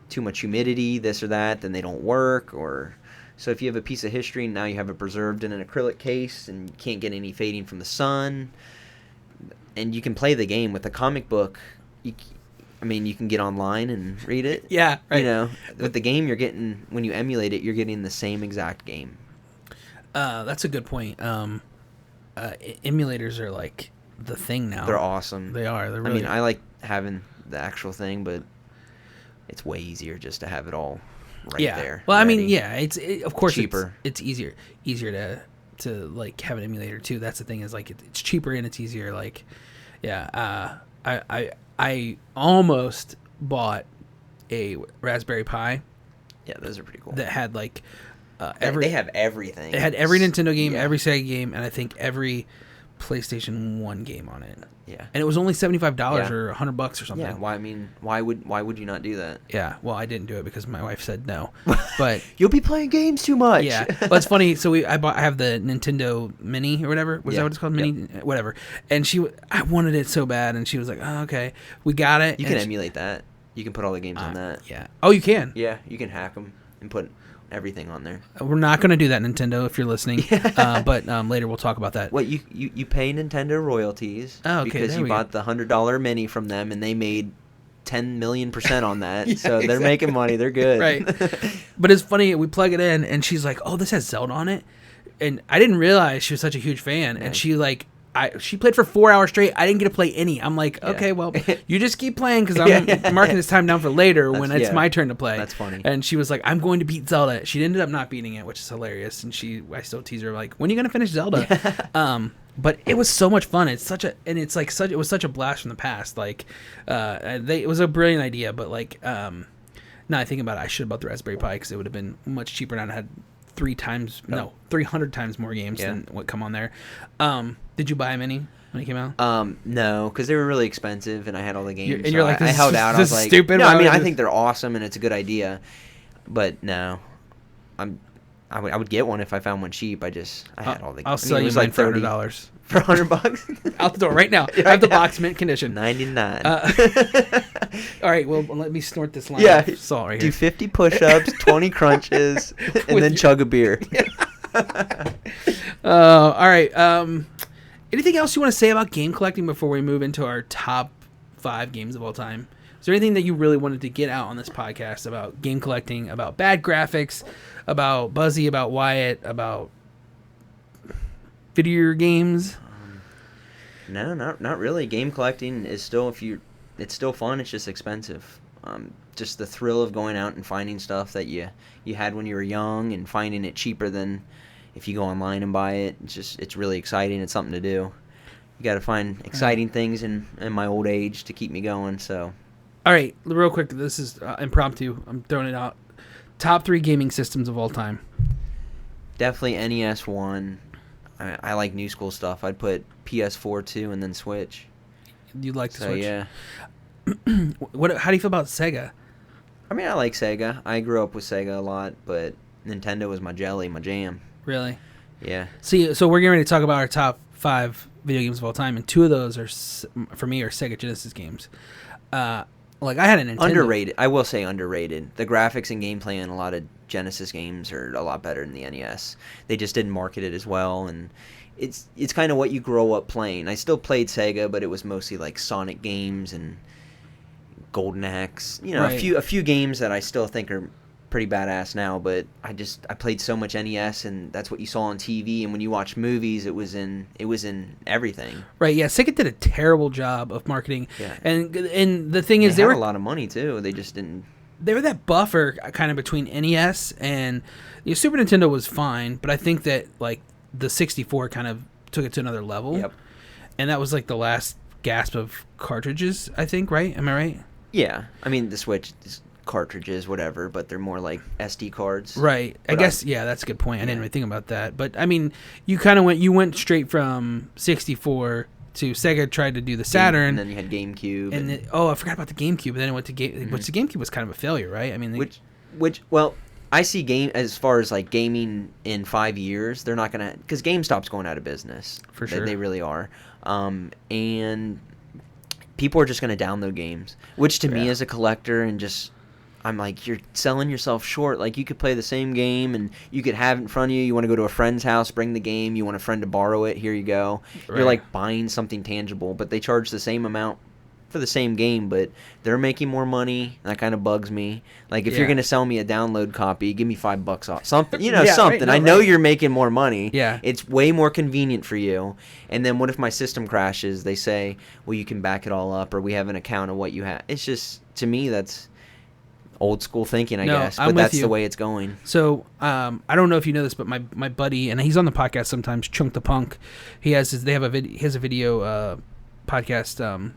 too much humidity, this or that, then they don't work. So if you have a piece of history, now you have it preserved in an acrylic case, and you can't get any fading from the sun, and you can play the game. With a comic book, you can get online and read it. Yeah, right. With the game, you're getting, when you emulate it, you're getting the same exact game. That's a good point. Emulators are like the thing now. They're awesome. They are. They're really... I like having the actual thing, but it's way easier just to have it all there. Well, ready. it's of course cheaper. It's easier to like have an emulator too. That's the thing, is like it's cheaper and it's easier. Like, I almost bought a Raspberry Pi. Yeah, those are pretty cool. That had like they have everything. It had every Nintendo game, every Sega game, and I think every PlayStation 1 game on it. Yeah. And it was only $75 or $100 or something. Yeah. Why would you not do that? Yeah. Well, I didn't do it because my wife said no. But you'll be playing games too much. Yeah. Well, it's funny. So I have the Nintendo Mini or whatever. Was that what it's called? Mini, whatever. And I wanted it so bad, and she was like, "Oh, okay, we got it." You can emulate that. You can put all the games on that. Yeah. Oh, you can. Yeah, you can hack them and put everything on there. We're not going to do that, Nintendo, if you're listening. But later we'll talk about that. What you pay Nintendo royalties because you bought the $100 Mini from them, and they made 10 million% on that. So they're making money. They're good. Right. But it's funny. We plug it in, and she's like, "Oh, this has Zelda on it," and I didn't realize she was such a huge fan. And she she played for 4 hours straight. I didn't get to play any. I'm like, okay, well, you just keep playing because I'm marking this time down for later when it's my turn to play. That's funny. And she was like, I'm going to beat Zelda. She ended up not beating it, which is hilarious. And I still tease her like, when are you going to finish Zelda? But it was so much fun. It was such a blast from the past. Like, it was a brilliant idea. But like, now I think about it, I should have bought the Raspberry Pi because it would have been much cheaper and I had 300 times more games than what come on there. Did you buy a Mini when it came out? No, because they were really expensive, and I had all the games. You're like, I held out. I was like, stupid. No, I think they're awesome, and it's a good idea. But no, I would get one if I found one cheap. I had all the games. I'll sell you mine for $100. For $100? Out the door right now. I have the box mint condition. 99. All right, well, let me snort this line of salt right here. Do 50 push-ups, 20 crunches, and then chug a beer. All right. Anything else you want to say about game collecting before we move into our top 5 games of all time? Is there anything that you really wanted to get out on this podcast about game collecting, about Bad GraFx, about Buzzy, about Wyatt, about video games? No, not really. Game collecting is still it's still fun. It's just expensive. Just the thrill of going out and finding stuff that you had when you were young and finding it cheaper than if you go online and buy it. It's really exciting. It's something to do. You got to find exciting things in my old age to keep me going. So, all right, real quick. This is impromptu. I'm throwing it out. Top 3 gaming systems of all time. Definitely NES 1. I like new school stuff. I'd put PS4 2 and then Switch. You like the Switch? Yeah. How do you feel about Sega? I mean, I like Sega. I grew up with Sega a lot, but Nintendo was my jam. Really? Yeah. See, so we're getting ready to talk about our top 5 video games of all time, and 2 of those for me are Sega Genesis games. Like I had a Nintendo. Underrated. I will say underrated. The graphics and gameplay in a lot of Genesis games are a lot better than the NES. They just didn't market it as well, and it's kind of what you grow up playing. I still played Sega, but it was mostly like Sonic games and Golden Axe, you know, Right. a few games that I still think are pretty badass now, but I played so much NES, and that's what you saw on TV, and when you watch movies, it was in everything. Right, yeah, Sega did a terrible job of marketing. Yeah. And the thing is They had a lot of money too. They just didn't. They were that buffer kind of between NES and Super Nintendo was fine, but I think that like the 64 kind of took it to another level. Yep. And that was like the last gasp of cartridges, I think, right? Am I right? Yeah. I mean, the Switch is cartridges, whatever, but they're more like SD cards. Right. But I guess yeah, that's a good point. I didn't Yeah. really think about that. But I mean, you went straight from 64 to Sega tried to do the Saturn, and then you had GameCube, and then, I forgot about the GameCube. And then it went to which the GameCube was kind of a failure, right? I mean, which well, I see game as far as like gaming in 5 years, they're not gonna, because GameStop's going out of business. For sure. They really are, and people are just gonna download games, which to me as a collector and just. I'm like, you're selling yourself short. Like, you could play the same game, and you could have it in front of you. You want to go to a friend's house, bring the game. You want a friend to borrow it. Here you go. Right. You're, like, buying something tangible. But they charge the same amount for the same game, but they're making more money. That kind of bugs me. Like, if you're going to sell me a download copy, give me $5 off. Something. You know, Yeah, something. right, no, I know right. you're making more money. Yeah. It's way more convenient for you. And then what if my system crashes? They say, well, you can back it all up, or we have an account of what you have. It's just, to me, that's old school thinking, I guess, but that's the way it's going. So I don't know if you know this, but my buddy, and he's on the podcast sometimes, Chunk the Punk. He has he has a video podcast,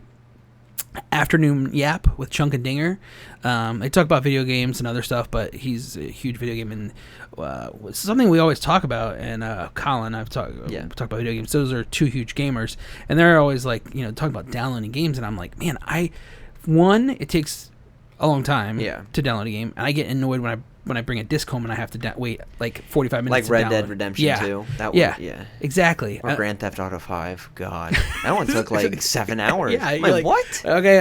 Afternoon Yap with Chunk and Dinger. They talk about video games and other stuff, but he's a huge video game, and it's something we always talk about. And Colin, I've talked about video games. Those are two huge gamers, and they're always like, talking about downloading games, and I'm like, man, it takes a long time to download a game, and I get annoyed when I bring a disc home and I have to wait like 45 minutes. Like Red Dead Redemption 2. That one, exactly. Or Grand Theft Auto 5. God, that one took like 7 hours. Yeah, I'm you're like, what? Okay,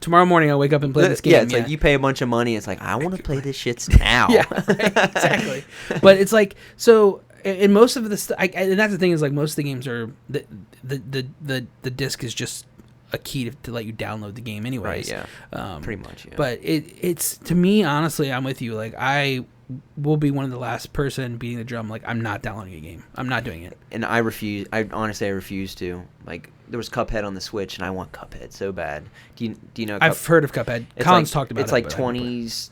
tomorrow morning I'll wake up and play this game. Yeah, it's like you pay a bunch of money. It's like, I want to play this shit now. Yeah, right, exactly. But it's like, so in most of this, and that's the thing, is like most of the games are the disc is just a key to let you download the game anyways. Right, yeah. Pretty much, yeah. But it's, to me, honestly, I'm with you. Like, I will be one of the last person beating the drum. Like, I'm not downloading a game. I'm not doing it. And I refuse. I refuse to. Like, there was Cuphead on the Switch, and I want Cuphead so bad. Do you know? I've heard of Cuphead. Colin's talked about it. It's like 20s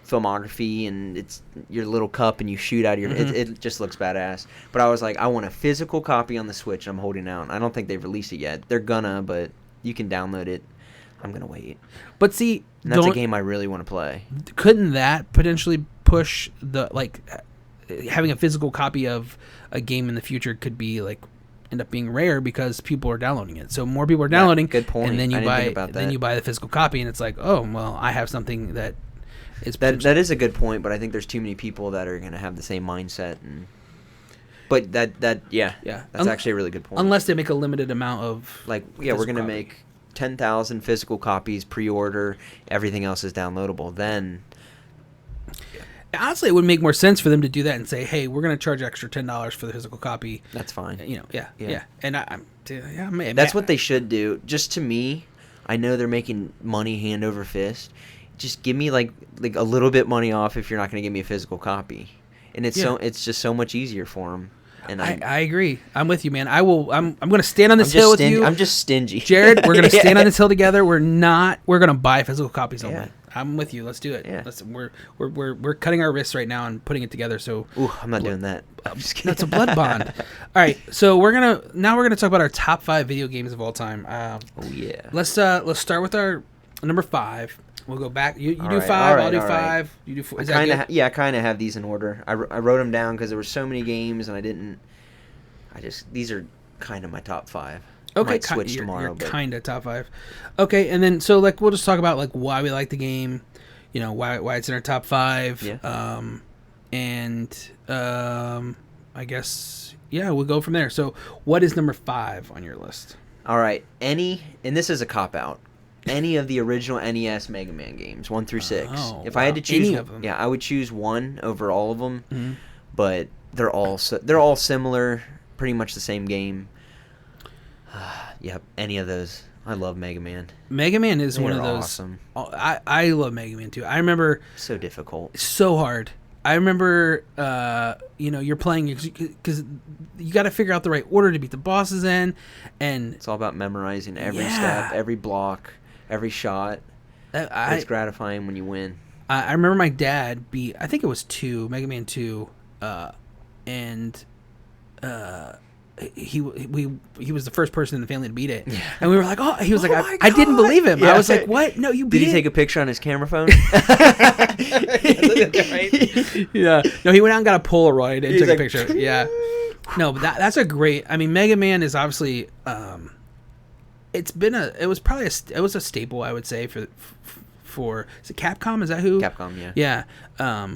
filmography, and it's your little cup, and you shoot out of your. It just looks badass. But I was like, I want a physical copy on the Switch. I'm holding out. I don't think they've released it yet. They're gonna, but you can download it. I'm gonna wait. But see, and that's a game I really want to play. Couldn't that potentially push having a physical copy of a game in the future could be like end up being rare because people are downloading it. So more people are downloading. Good point. And then I didn't think about that. you buy the physical copy, and it's like, oh well, I have something that is that is a good point. But I think there's too many people that are gonna have the same mindset. But that's actually a really good point. Unless they make a limited amount of we're gonna make 10,000 physical copies, pre-order, everything else is downloadable. Then honestly, it would make more sense for them to do that and say, hey, we're gonna charge extra $10 for the physical copy. That's fine. Yeah. And that's what they should do. Just to me, I know they're making money hand over fist. Just give me like a little bit money off if you're not gonna give me a physical copy, and it's just so much easier for them. And I agree. I'm with you, man. I'm going to stand on this hill with you. I'm just stingy. Jared, we're going to stand on this hill together. We're going to buy physical copies only. I'm with you. Let's do it. Yeah. We're cutting our wrists right now and putting it together. So I'm not doing that. I'm just kidding. That's a blood bond. All right. So we're going to talk about our top 5 video games of all time. Let's start with our number 5. We'll go back. You do 5. I'll do 5. Right. You do 4. I kind of have these in order. I wrote them down because there were so many games, and these are kind of my top 5. Okay, might switch tomorrow. You're kind of top 5. Okay, and then so we'll just talk about why we like the game. Why it's in our top 5. Yeah. I guess we'll go from there. So what is number 5 on your list? All right, and this is a cop out. Any of the original NES Mega Man games, 1 through 6. If I had to choose, any of them. I would choose 1 over all of them. Mm-hmm. But they're all similar, pretty much the same game. Any of those. I love Mega Man. Mega Man is They're one of those. Awesome. I love Mega Man too. I remember So difficult. so hard. I remember, you're playing because you got to figure out the right order to beat the bosses in, and It's all about memorizing every step, every block, every shot. It's gratifying when you win. I remember my dad beat. I think it was Mega Man 2, and he was the first person in the family to beat it, and we were like, oh, he was like, I didn't believe him. I was like, what? No, you beat it? Did he take a picture on his camera phone? Yeah. No, he went out and got a Polaroid and took a like, picture. Yeah. No, but that's a great. I mean, Mega Man is obviously. It was a staple, I would say, for is it Capcom? Is that who? Capcom, yeah. Yeah.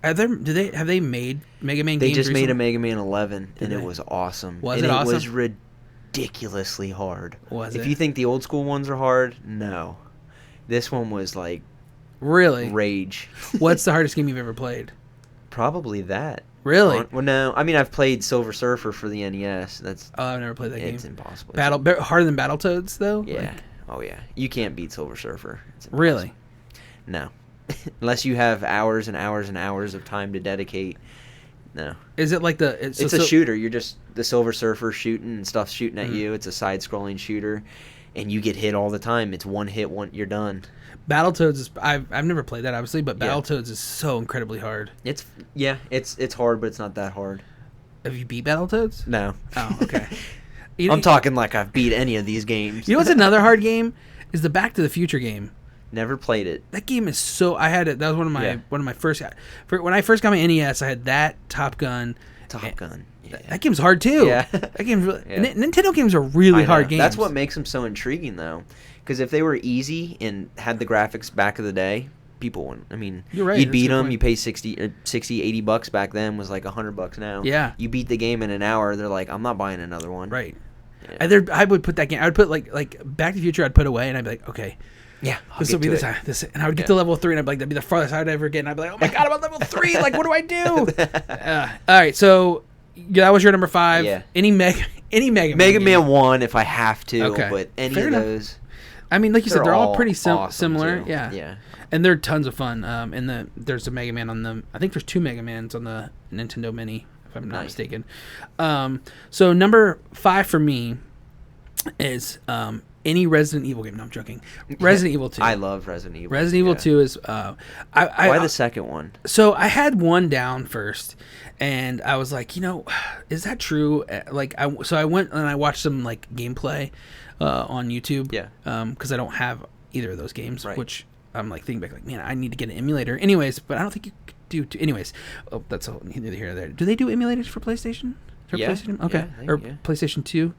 Have they made Mega Man games? They just recently? made a Mega Man 11, and it was awesome. Was it awesome? It was ridiculously hard. Was if it? you think the old school ones are hard, no. This one was like really rage. What's the hardest game you've ever played? Probably that. Really? Well, no. I mean, I've played Silver Surfer for the NES. I've never played that game. It's impossible. Harder than Battletoads, though? Yeah. Oh, yeah. You can't beat Silver Surfer. It's impossible. Really? No. Unless you have hours and hours and hours of time to dedicate. No. Is it like it's a shooter. You're just the Silver Surfer shooting and stuff shooting at you. It's a side-scrolling shooter, and you get hit all the time. It's one hit, you're done. Battletoads is I've never played that obviously, but Battletoads is so incredibly hard. It's hard, but it's not that hard. Have you beat Battletoads? No. Oh, okay. I'm talking like I've beat any of these games. You know what's another hard game? Is the Back to the Future game. Never played it. That game is so. I had it. That was one of my first. When I first got my NES, I had that Top Gun. Yeah. That game's hard too. Yeah. That game's really. Yeah. Nintendo games are really hard games. That's what makes them so intriguing, though. Because if they were easy and had the graphics back of the day, people wouldn't. I mean, you're right. You'd beat them. Point. You pay $60-$80 back then was like $100 now. Yeah. You beat the game in an hour. They're like, I'm not buying another one. Right. Yeah. I would put that game. I would put like Back to the Future. I'd put away, and I'd be like, okay. Yeah, this will be the time. And I would get to level 3, and I'd be like, that'd be the farthest I'd ever get. And I'd be like, oh my god, I'm on level 3. Like, what do I do? All right, so that was your number 5. Yeah. Any Mega Man 1 if I have to. Okay. But any Fair of enough. those. I mean, like you said, they're all pretty awesome similar. too. Yeah. And they're tons of fun. And there's a Mega Man on them. I think there's 2 Mega Mans on the Nintendo Mini, if I'm not mistaken. So number 5 for me is any Resident Evil game. No, I'm joking. Resident Evil 2. I love Resident Evil. Resident Evil 2 is... Why the second one? So I had one down first, and I was like, is that true? So I went and I watched some like gameplay on YouTube. Yeah. Because I don't have either of those games, right. Which I'm like thinking back, like, man, I need to get an emulator. Anyways, but I don't think you could do... Anyways, that's all, neither here nor there. Do they do emulators for PlayStation? PlayStation? Okay. Yeah, PlayStation 2?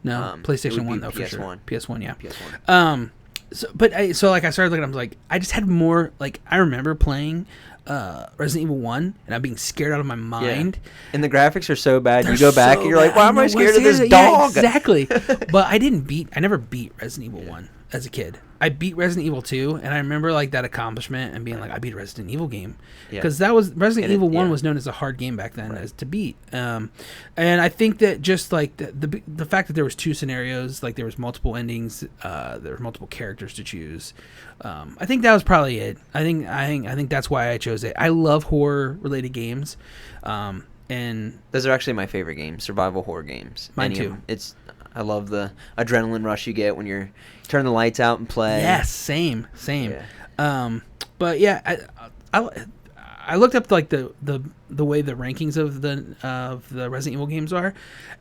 No, PlayStation 1 though, for sure. PS1, yeah. PS1. So I started looking. I was like, I just had more. Like, I remember playing Resident Evil 1, and I'm being scared out of my mind. Yeah. And the graphics are so bad. You go back and you're like, why am I scared of this dog? Yeah, exactly. But I never beat Resident Evil 1 as a kid. I beat Resident Evil 2, and I remember like that accomplishment and being like, I beat a Resident Evil game, because that was Resident Evil 1 was known as a hard game back then as to beat. And I think that just like the fact that there was 2 scenarios, like there was multiple endings, there were multiple characters to choose. I think that was probably it. I think that's why I chose it. I love horror related games. And those are actually my favorite games, survival horror games. Mine too. I love the adrenaline rush you get when you're turn the lights out and play. Yes, same. Yeah. But yeah, I looked up like the way the rankings of the Resident Evil games are,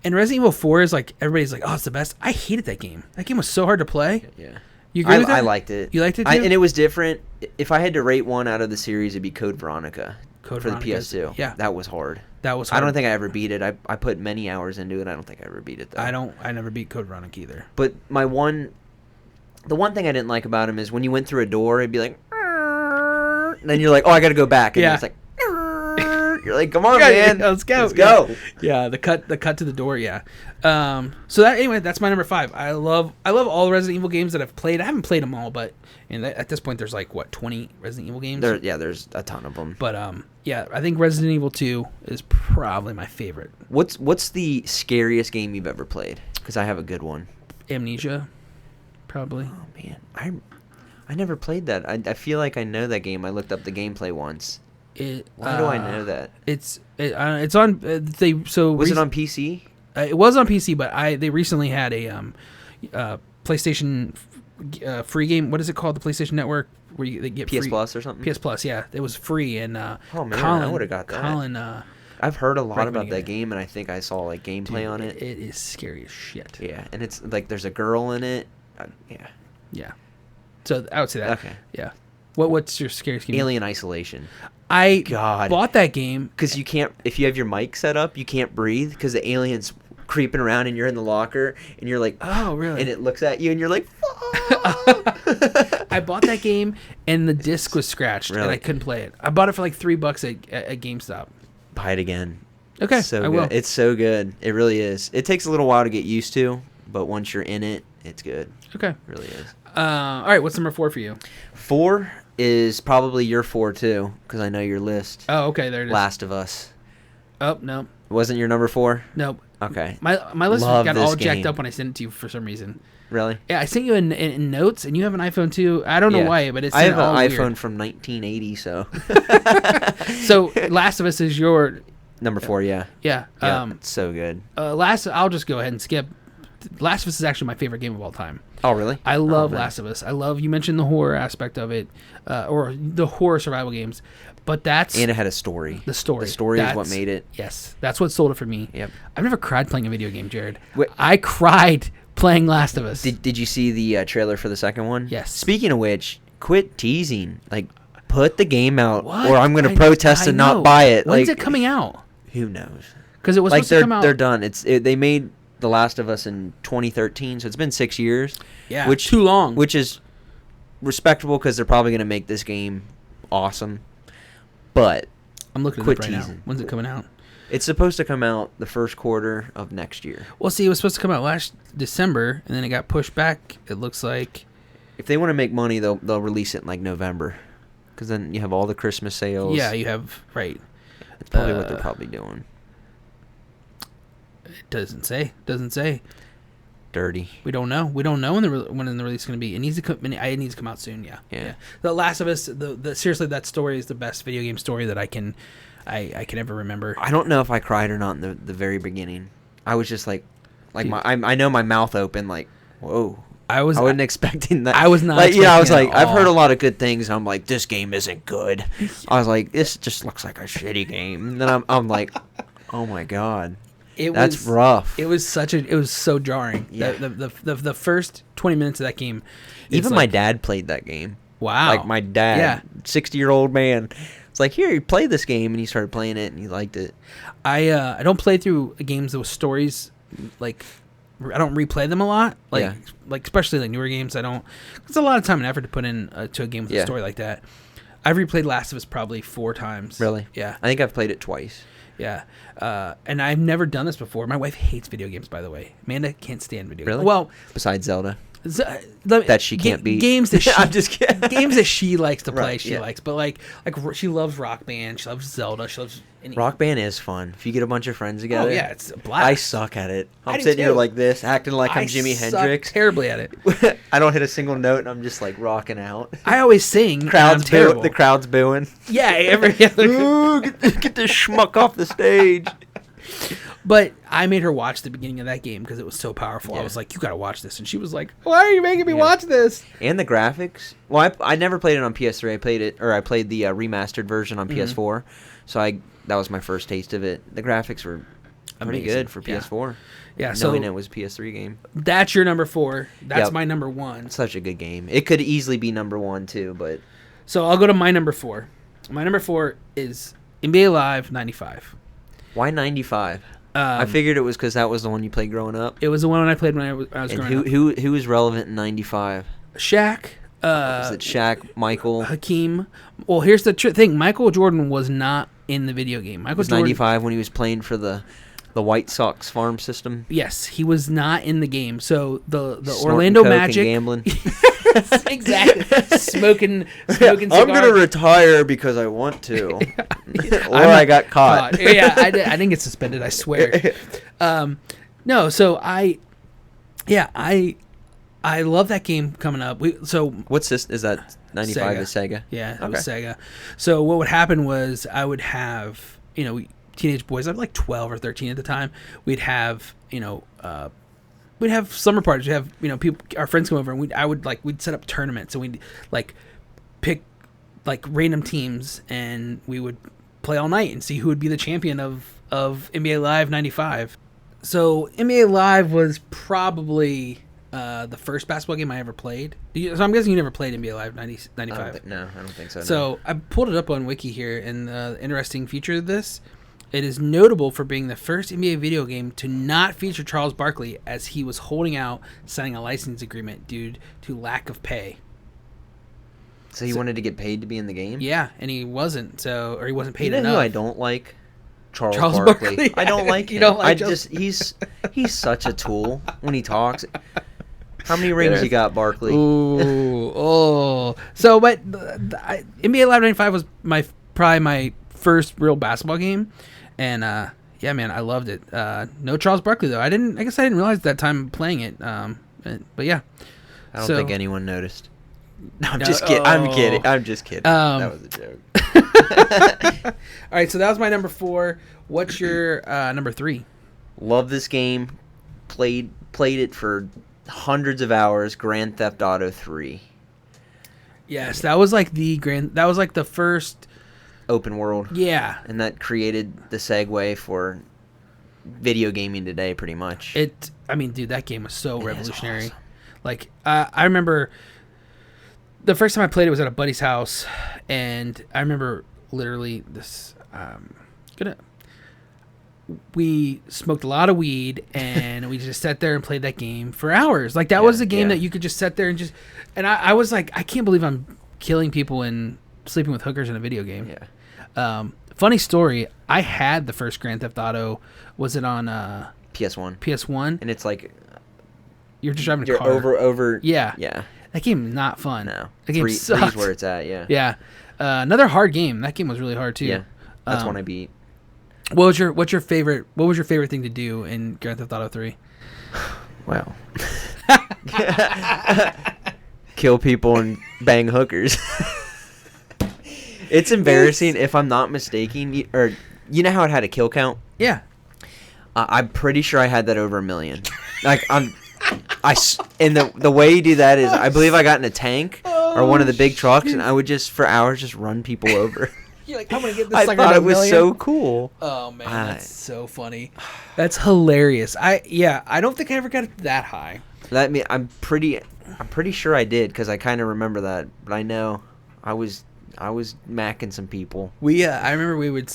and Resident Evil 4 is like everybody's like, oh, it's the best. I hated that game. That game was so hard to play. Yeah. You agree with that? I liked it. You liked it too? And it was different. If I had to rate one out of the series, it'd be Code Veronica. For the PS2. Yeah. That was hard. That was hard. I don't think I ever beat it. I put many hours into it. I don't think I ever beat it, though. I never beat Code Veronica either. But the one thing I didn't like about him is when you went through a door, it'd be like, and then you're like, oh, I got to go back. And it's like, you're like, come on, man. Let's go. Let's go. Yeah, the cut to the door, yeah. So that's my number 5. I love all the Resident Evil games that I've played. I haven't played them all, but at this point there's like 20 Resident Evil games. There's a ton of them. But I think Resident Evil 2 is probably my favorite. What's the scariest game you've ever played? Because I have a good one. Amnesia. probably. Oh man, I never played that. I feel like I know that game. I looked up the gameplay once. Why do I know that? It's on Was it on PC? It was on PC, but they recently had a PlayStation free game. What is it called? The PlayStation Network, where they get PS free, Plus or something. PS Plus, yeah, it was free. And oh man, Colin, I would have got that. Colin, I've heard a lot about recommending that it. game, and I think I saw like gameplay on it. It is scary as shit. Yeah, and it's like there's a girl in it. Yeah. Yeah. So I would say that. Okay. Yeah. What's your scariest game? Alien Isolation. I God. bought that game Because you can't, if you have your mic set up, you can't breathe because the alien's creeping around and you're in the locker and you're like, Oh, really? And it looks at you and you're like, I bought that game and the disc was scratched and Really? I couldn't play it. I bought it for like $3 at GameStop. buy it again. Okay, So I good. will. It's so good. It really is. It takes a little while to get used to, but once you're in it, it's good. Okay. It really is. All right. What's number 4 for you? 4 is probably your 4 too, because I know your list. Oh, okay. There it is. Last of Us. Oh, no. Wasn't your number 4? Nope. Okay. My list Love got this all jacked game. up when I sent it to you for some reason. Really? Yeah, I sent you in notes, and you have an iPhone too. I don't know Yeah. why, but it's I have all an weird. iPhone from 1980, so. So Last of Us is your Number 4, yeah. yeah. Yeah, it's so good. I'll just go ahead and skip. Last of Us is actually my favorite game of all time. Oh, really? I love man. Last of Us. You mentioned the horror aspect of it, or the horror survival games, but that's And it had a story. the story. The story is what That's- made it. Yes, that's what sold it for me. Yep. I've never cried playing a video game, Jared. Wait. I cried playing Last of Us. Did you see the trailer for the second one? Yes. Speaking of which, quit teasing. Like, put the game out, What? or I'm going to protest I and know. not buy it. When's like, it coming out? Who knows? Because it was Like, supposed to come out. they're done. They made The Last of Us in 2013, so it's been 6 years. Yeah, which too long. Which is respectable because they're probably going to make this game awesome. But I'm looking at quit it right now. teasing. When's it coming out? it's supposed to come out the first quarter of next year. Well, see, it was supposed to come out last December, and then it got pushed back. It looks like. If they want to make money, they'll release it in like November, because then you have all the Christmas sales. Yeah, you have right. It's probably what they're probably doing. It doesn't say. Dirty. We don't know. We don't know when the release is going to be. It needs to come. It needs to come out soon. Yeah. Yeah. The Last of Us. The seriously, that story is the best video game story that I can ever remember. I don't know if I cried or not in the very beginning. I was just like Dude. I know my mouth open like, whoa. I wasn't expecting that. I was not Like, I was expecting like, it at I've heard a all. lot of good things. And I'm like, this game isn't good. I was like, this just looks like a shitty game. And then I'm like, oh my god, that's rough. It was so jarring. Yeah. The first 20 minutes of that game. Even it's my like, dad played that game. Wow. Like my dad, Yeah. 60-year-old man. It's like, here, you play this game, and he started playing it, and he liked it. I don't play through games with stories like. I don't replay them a lot, like especially like newer games. I don't. It's a lot of time and effort to put in to a game with a story like that. I've replayed Last of Us probably 4 times. Really? Yeah. I think I've played it twice. Yeah. And I've never done this before. My wife hates video games, by the way. Amanda can't stand video games. Really? Well, Besides Zelda. that she can't beat. Games that she, I'm just kidding. Games that she likes to play, Right, she yeah. likes. But like she loves Rock Band. She loves Zelda. She loves Rock Band is fun. If you get a bunch of friends together. Oh yeah, it's a blast. I suck at it. I I'm do sitting here too. like this, acting like I'm I Jimi suck Hendrix. terribly at it. I don't hit a single note, and I'm just like rocking out. I always sing. Crowd's I'm terrible. the crowd's booing. Yeah, every other. Ooh, get this schmuck off the stage. But I made her watch the beginning of that game because it was so powerful. I Yeah. was like, "You got to watch this," and she was like, "Why are you making me Yeah. watch this?" And the graphics. Well, I never played it on PS3. I played the remastered version on PS4. So that was my first taste of it. The graphics were pretty Amazing. good for Yeah. PS4. Yeah, so knowing it was a PS3 game. that's your number 4. That's Yep. my number 1. Such a good game. It could easily be number 1 too, but So I'll go to my number 4. My number 4 is NBA Live 95. why 95? I figured it was because that was the one you played growing up. It was the one I played when I was And growing up. who was relevant in 95? Shaq. Was it Shaq, Michael? Hakeem. Well, here's the thing. Michael Jordan was not in the video game. Michael Was Jordan, 95 when he was playing for the White Sox farm system? Yes, he was not in the game. So the Snorting Orlando coke and Magic. gambling. Exactly. Smoking I'm cigars. gonna retire because I want to, or I got caught. Yeah, I didn't get suspended. I swear. No, so I I love that game coming up. What's this? Is that 95 is Sega? Yeah, it was Sega. So what would happen was I would have, teenage boys. I was like 12 or 13 at the time. We'd have, we'd have summer parties. We'd have, people, our friends come over, and we'd set up tournaments, and we'd like pick like random teams, and we would play all night and see who would be the champion of NBA Live 95. So NBA Live was probably the first basketball game I ever played. So I'm guessing you never played NBA Live 95. No, I don't think so. So I pulled it up on Wiki here, and the interesting feature of this, it is notable for being the first NBA video game to not feature Charles Barkley, as he was holding out signing a license agreement due to lack of pay. So he wanted to get paid to be in the game? Yeah, and he wasn't, or he wasn't paid enough. enough. Who I don't like? Charles Barkley. I don't like him. You don't like he's such a tool when he talks. How many rings you got, Barkley? Ooh, So, but NBA Live 95 was probably my first real basketball game, and yeah, man, I loved it. No Charles Barkley though. I guess I didn't realize at that time playing it. But yeah, I don't think anyone noticed. No, I'm just kidding. I'm just kidding. That was a joke. All right, so that was my number 4. What's your number 3? Love this game. Played it for hundreds of hours. Grand Theft Auto 3. Yes, that was like the first open world. Yeah, and that created the segue for video gaming today, pretty much. I mean, dude, that game was so revolutionary. Awesome. Like, I remember the first time I played it was at a buddy's house, and I remember literally this. We smoked a lot of weed, and we just sat there and played that game for hours. Like, that was a game that you could just sit there and just. And I was like, I can't believe I'm killing people and sleeping with hookers in a video game. Yeah. Funny story. I had the first Grand Theft Auto. Was it on PS1? PS1, and it's like you're just driving a car over. Yeah. Yeah. That game not fun. No. That game sucked. 3's where it's at. Yeah. Yeah. Another hard game. That game was really hard too. Yeah. That's one I beat. What was your favorite thing to do in Grand Theft Auto 3? Well, kill people and bang hookers. It's embarrassing if I'm not mistaken. Or you know how it had a kill count? Yeah. I'm pretty sure I had that over 1 million. Like and the way you do that is I believe I got in a tank or one of the big trucks, and I would just for hours just run people over. You're like, I'm gonna get this. I thought it was so cool. Oh man, that's so funny. That's hilarious. I don't think I ever got that high. I'm pretty sure I did, because I kind of remember that, but I know I was macking some people. I remember we would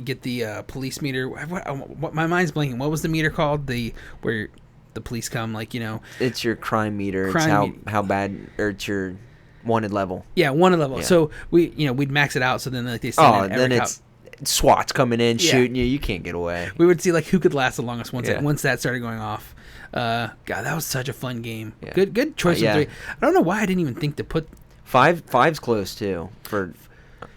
get the police meter. What my mind's blanking. What was the meter called? Where the police come, like, It's your crime meter. It's how bad, or it's your wanted level. Yeah, wanted level. Yeah. So we'd max it out. So then they send in then it's SWAT's coming in shooting you. You can't get away. We would see like who could last the longest once that started going off. God, that was such a fun game. Yeah. Good choice of 3. I don't know why I didn't even think to put 5's close too.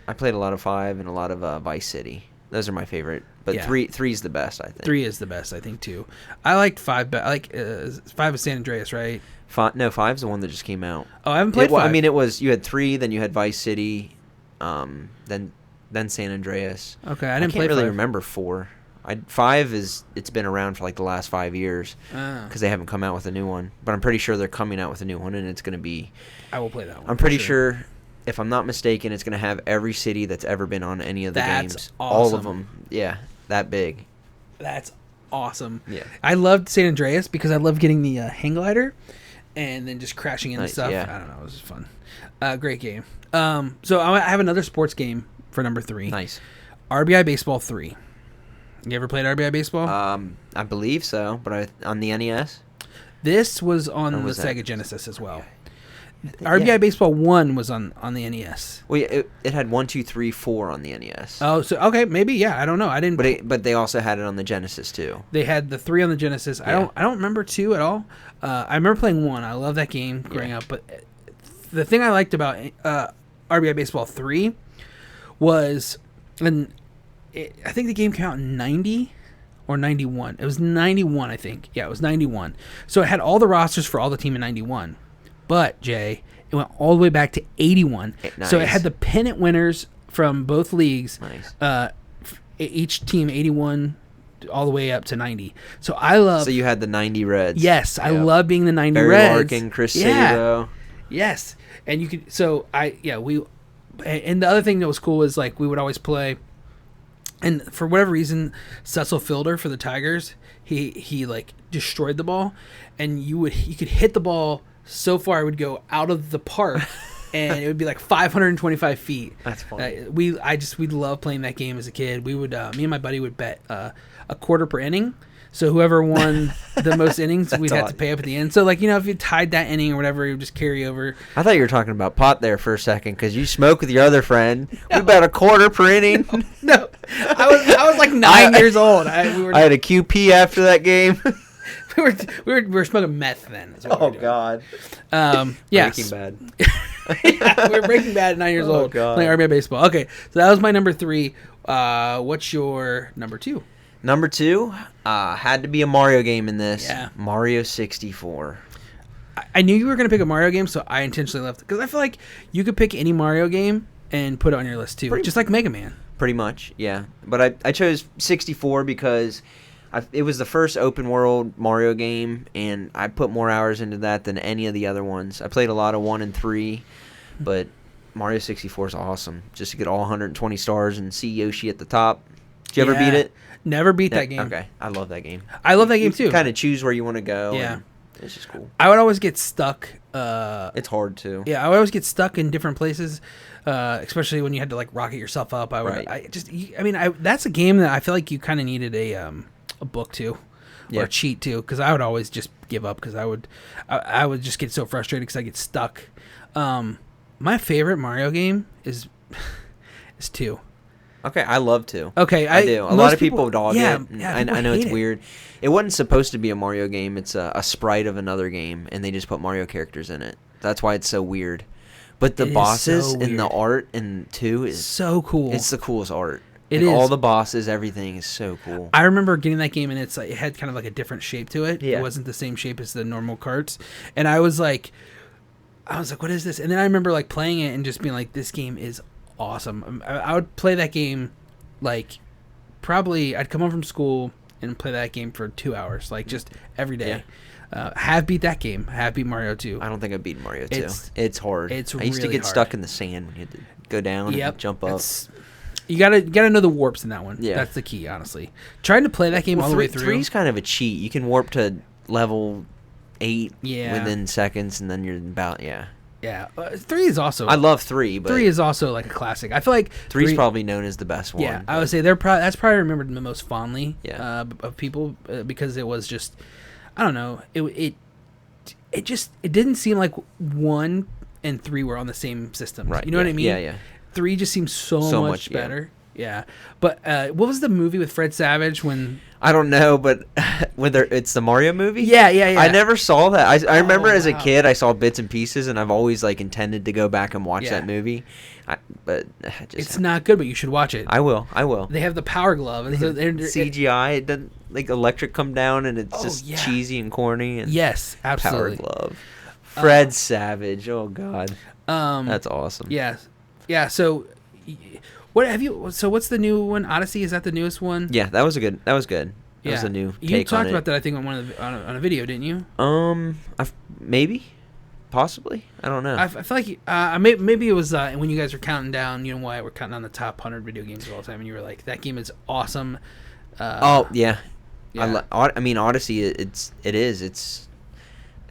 I played a lot of 5 and a lot of Vice City. Those are my favorite. But 3's the best, I think. 3 is the best, I think, too. I liked 5. I like 5 is San Andreas, right? 5's the one that just came out. Oh, I haven't played 5. I mean, it was, you had 3, then you had Vice City, then San Andreas. Okay, I can't play really 5. remember 4. 5 it's been around for like the last 5 years because they haven't come out with a new one. But I'm pretty sure they're coming out with a new one, and it's going to be. I will play that one. I'm pretty sure, if I'm not mistaken, it's going to have every city that's ever been on any of the games. Awesome. All of them. Yeah, that big. That's awesome. Yeah. I loved San Andreas because I loved getting the hang glider and then just crashing into stuff. Yeah. I don't know. It was just fun. Great game. So I have another sports game for number 3. Nice. RBI Baseball 3. You ever played RBI Baseball? I believe so, but on the NES? This was on the Sega Genesis as well. RBI Baseball 1 was on the NES. Well, it had 1, 2, 3, 4 on the NES. Oh, so okay, maybe, yeah. I don't know. I didn't. But they also had it on the Genesis too. They had the 3 on the Genesis. Yeah. I don't remember 2 at all. I remember playing 1. I love that game growing up. But the thing I liked about RBI Baseball 3 was, I think the game came out in 90 or 91. It was 91, I think. Yeah, it was 91. So it had all the rosters for all the team in 91. But, Jay, it went all the way back to 81. Nice. So it had the pennant winners from both leagues. Nice. Each team 81 all the way up to 90. So I love... So you had the 90 Reds. Yes, I love being the 90 Barry Reds. Larkin, Chris Sabo. Yes. And you could... So, we... And the other thing that was cool is, like, we would always play... And for whatever reason, Cecil Fielder for the Tigers, he like, destroyed the ball. And you could hit the ball so far it would go out of the park. And it would be like 525 feet. That's fun. We loved playing that game as a kid. We would me and my buddy would bet a quarter per inning. So whoever won the most innings, we'd have to pay up at the end. So, like, you know, if you tied that inning or whatever, it would just carry over. I thought you were talking about pot there for a second because you smoke with your other friend. No. We bet a quarter per inning. No. I was like 9 years old. I had a QP after that game. we were smoking meth then. Oh, God. Yes. Breaking Bad. Yeah, we were Breaking Bad at 9 years old. God. Playing RBI baseball. Okay, so that was my number 3. What's your number 2? Number 2 had to be a Mario game in this. Yeah. Mario 64. I knew you were going to pick a Mario game, so I intentionally left it. Because I feel like you could pick any Mario game and put it on your list, too. Just like Mega Man. Pretty much, yeah. But I chose 64 because it was the first open world Mario game, and I put more hours into that than any of the other ones. I played a lot of 1 and 3, but Mario 64 is awesome. Just to get all 120 stars and see Yoshi at the top. Did you ever beat it? Never beat that game. Okay, I love that game. I love that game too. You kind of choose where you want to go. Yeah, it's just cool. I would always get stuck. It's hard too. Yeah, I would always get stuck in different places, especially when you had to like rocket yourself up. That's a game that I feel like you kind of needed a book to, or a cheat to, because I would always just give up because I would just get so frustrated because I get stuck. My favorite Mario game is 2. Okay, I love 2. Okay, I do. A lot of people dog it. Yeah, I know it's weird. It wasn't supposed to be a Mario game. It's a sprite of another game, and they just put Mario characters in it. That's why it's so weird. But the bosses and the art in 2 is so cool. It's the coolest art. It is. All the bosses, everything is so cool. I remember getting that game, and it had kind of like a different shape to it. Yeah. It wasn't the same shape as the normal carts, and I was like, what is this? And then I remember like playing it and just being like, this game is awesome. I would play that game. Like, probably I'd come home from school and play that game for 2 hours, like just every day. Yeah. Have beat that game. Have beat Mario 2. I don't think I beat Mario 2. It's hard. I used really to get hard. Stuck in the sand when you had to go down and jump up. You gotta know the warps in that one. Yeah. That's the key, honestly. Trying to play that game all the way through. 3's kind of a cheat. You can warp to level 8 Yeah. within seconds, and then you're about Yeah, 3 is also. I love 3, but 3 is also like a classic. I feel like 3's probably known as the best one. Yeah, I would say that's probably remembered the most fondly. Yeah. Of people because it was just, I don't know, it didn't seem like 1 and 3 were on the same system. Right. You know what I mean? Yeah. 3 just seems so much better. Yeah. But what was the movie with Fred Savage when? I don't know, but whether it's the Mario movie? Yeah. I never saw that. I remember as a kid I saw bits and pieces, and I've always like intended to go back and watch that movie. But it's not good, but you should watch it. I will. They have the power glove. And CGI. It doesn't like electric come down, and it's just cheesy and corny. And yes, absolutely. Power glove. Fred Savage. Oh God. That's awesome. Yeah. So. What have you? So what's the new one? Odyssey, is that the newest one? Yeah, that was good. That was a new take on it. You talked about that, I think, on a video, didn't you? Maybe, possibly. I don't know. I feel like maybe it was when you guys were counting down. You know why we're counting down the top 100 video games of all time, and you were like, "That game is awesome." Yeah. I mean, Odyssey. It is.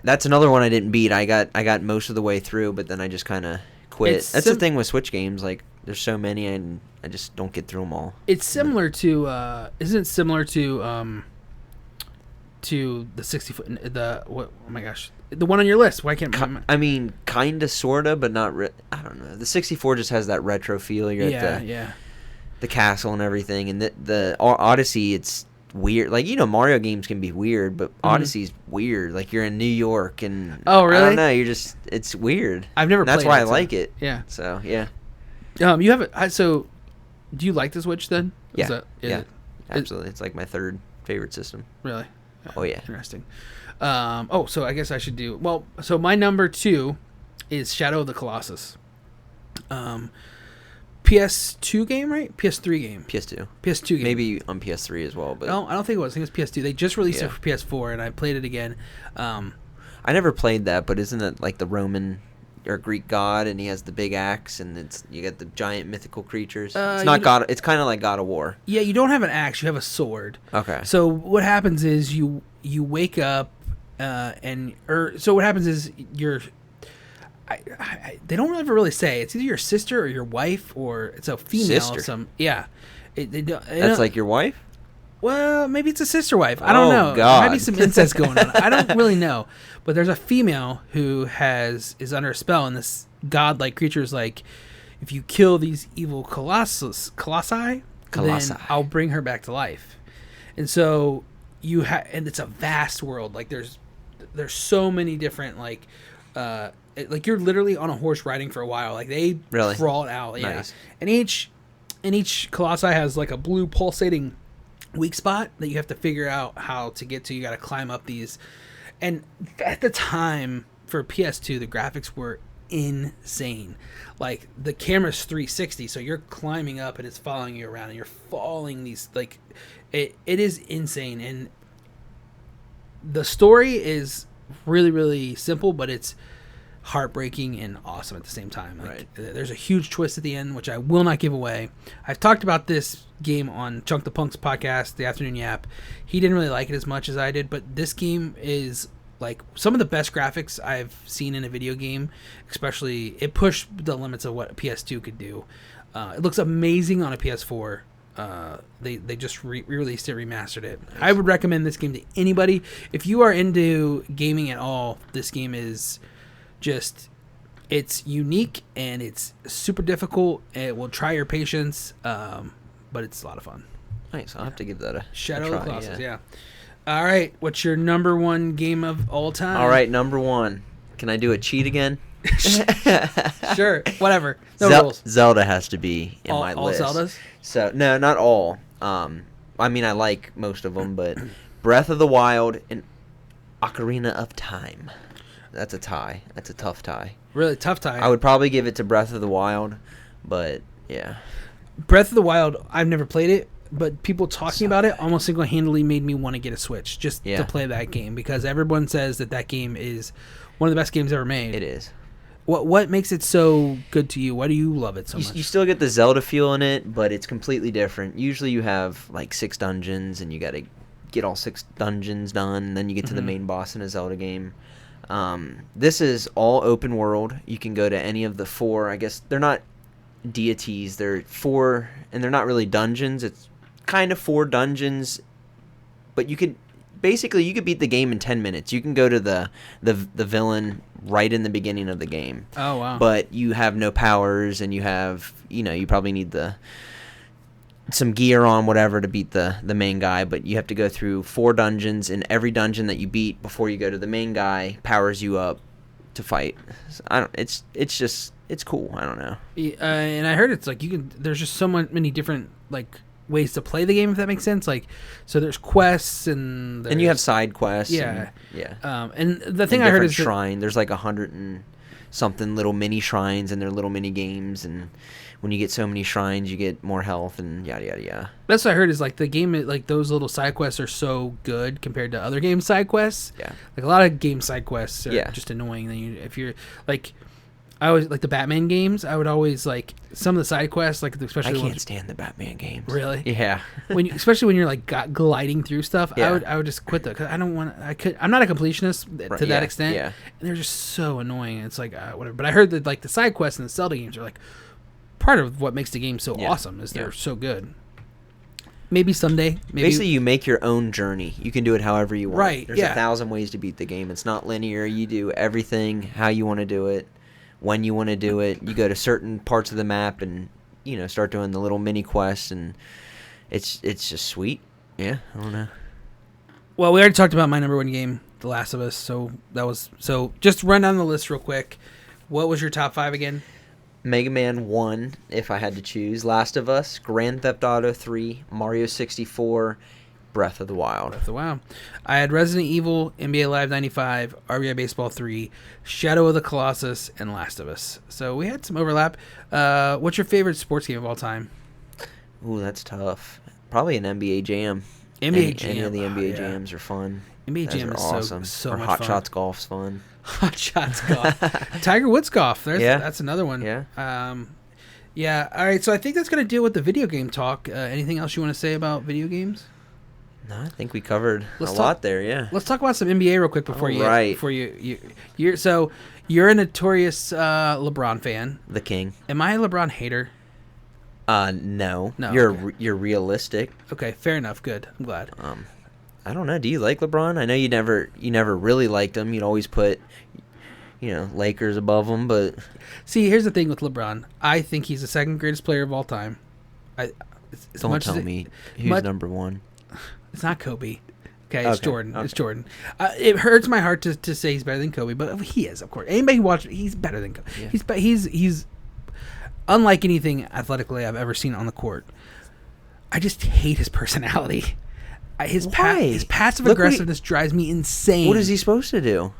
That's another one I didn't beat. I got most of the way through, but then I just kind of quit. That's the thing with Switch games. Like, there's so many, and I just don't get through them all. It's similar to, isn't it similar to the 60-foot, oh my gosh, the one on your list? Why can't I mean, kinda, sorta, but not. I don't know. The 64 just has that retro feel. You're at the castle and everything, and the Odyssey, it's weird. Like, you know, Mario games can be weird, but Odyssey's weird. Like, you're in New York, and oh really? I don't know. It's weird. I've never. That's played why it, I like it. Yeah. So yeah. You have it. So, do you like the Switch then? Yeah. absolutely. It's like my third favorite system. Really? Oh yeah. Interesting. So I guess I should do well. So my number 2 is Shadow of the Colossus. PS2 game, right? PS3 game. PS2 game. Maybe on PS3 as well, but no, I don't think it was. I think it was PS2. They just released it for PS4, and I played it again. I never played that, but isn't it like the Roman or Greek god, and he has the big axe, and you got the giant mythical creatures? It's not God. It's kind of like God of War. Yeah, you don't have an axe. You have a sword. Okay. So what happens is you wake up, so what happens is they don't ever really say. It's either your sister or your wife, or it's a female. Sister. That's like your wife? Well, maybe it's a sister wife. I don't know. God. There might be some incest going on. I don't really know. But there's a female who is under a spell, and this godlike creature is like, if you kill these evil colossi, then I'll bring her back to life. And so and it's a vast world. Like there's so many different like you're literally on a horse riding for a while. Like they crawl out. Yeah. Nice. And each colossi has like a blue pulsating weak spot that you have to figure out how to get to. You got to climb up these. And at the time for PS2, the graphics were insane. Like the camera's 360, so you're climbing up and it's following you around, and you're falling these like it is insane. And the story is really, really simple, but it's heartbreaking and awesome at the same time. Like, there's a huge twist at the end, which I will not give away. I've talked about this game on Chunk the Punk's podcast, The Afternoon Yap. He didn't really like it as much as I did, but this game is like some of the best graphics I've seen in a video game. Especially, it pushed the limits of what a PS2 could do. It looks amazing on a PS4. They just re-released it, remastered it. Nice. I would recommend this game to anybody. If you are into gaming at all, this game is it's unique and it's super difficult. It will try your patience, but it's a lot of fun. Nice. I'll have to give that a Shadow of the Colossus. Yeah. All right. What's your number 1 game of all time? All right, number 1. Can I do a cheat again? Sure. Whatever. No rules. Zelda has to be in my list. All Zeldas? So no, not all. I mean, I like most of them, but Breath of the Wild and Ocarina of Time. That's a tie. That's a tough tie. Really tough tie. I would probably give it to Breath of the Wild, but yeah. Breath of the Wild, I've never played it, but people talking about it almost single-handedly made me want to get a Switch just to play that game, because everyone says that game is one of the best games ever made. It is. What makes it so good to you? Why do you love it so much? You still get the Zelda feel in it, but it's completely different. Usually you have like 6 dungeons, and you got to get all 6 dungeons done, and then you get to the main boss in a Zelda game. This is all open world. You can go to any of the 4. I guess they're not deities. They're 4, and they're not really dungeons. It's kind of 4 dungeons, but you could beat the game in 10 minutes. You can go to the villain right in the beginning of the game. Oh wow! But you have no powers, and you have you probably need some gear on whatever to beat the main guy, but you have to go through 4 dungeons, and every dungeon that you beat before you go to the main guy powers you up to fight. So it's cool. I don't know. And I heard it's like there's just so many different like ways to play the game, if that makes sense. Like, so there's quests and you have side quests. Yeah. And the thing I heard is shrine. There's like 100 and something little mini shrines, and they're little mini games, and when you get so many shrines, you get more health and yada yada yada. That's what I heard is like the game, like those little side quests are so good compared to other game side quests. Yeah, like a lot of game side quests are just annoying. Then if you're like, I always like the Batman games. I would always like some of the side quests, like especially I can't stand the Batman games. Really? Yeah. Especially when you're like gliding through stuff, I would just quit that because I don't want. I'm not a completionist to that extent. Yeah. And they're just so annoying. It's like whatever. But I heard that like the side quests in the Zelda games are like part of what makes the game so awesome is they're so good. Maybe someday. Basically, you make your own journey. You can do it however you want. Right. There's 1,000 ways to beat the game. It's not linear. You do everything how you want to do it, when you want to do it. You go to certain parts of the map and start doing the little mini quests, and it's just sweet. Yeah, I don't know. Well, we already talked about my number 1 game, The Last of Us. So just run down the list real quick. What was your top 5 again? Mega Man 1, if I had to choose. Last of Us, Grand Theft Auto 3, Mario 64, Breath of the Wild. Breath of the Wild. I had Resident Evil, NBA Live 95, RBI Baseball 3, Shadow of the Colossus, and Last of Us. So we had some overlap. What's your favorite sports game of all time? Ooh, that's tough. Probably an NBA Jam. NBA Jam. Any of the NBA Jams are fun. NBA Those Jam are is awesome. so or much Hot fun. Shots Golf's fun. Hot Shots Golf. Tiger Woods Golf. That's another one. Yeah. Yeah. All right. So I think that's going to deal with the video game talk. Anything else you want to say about video games? No, I think we covered lot there. Yeah. Let's talk about some NBA real quick before you're a notorious LeBron fan. The king. Am I a LeBron hater? No. No. You're realistic. Okay, fair enough. Good. I'm glad. I don't know. Do you like LeBron? I know you never really liked him. You'd always put, Lakers above him. But see, here's the thing with LeBron. I think he's the second greatest player of all time. Don't tell me who's number one. It's not Kobe. Okay, it's Jordan. Okay. It's Jordan. It hurts my heart to say he's better than Kobe, but he is, of course. Anybody who watched, he's better than Kobe. Yeah. He's unlike anything athletically I've ever seen on the court. I just hate his personality. His passive aggressiveness drives me insane. What is he supposed to do?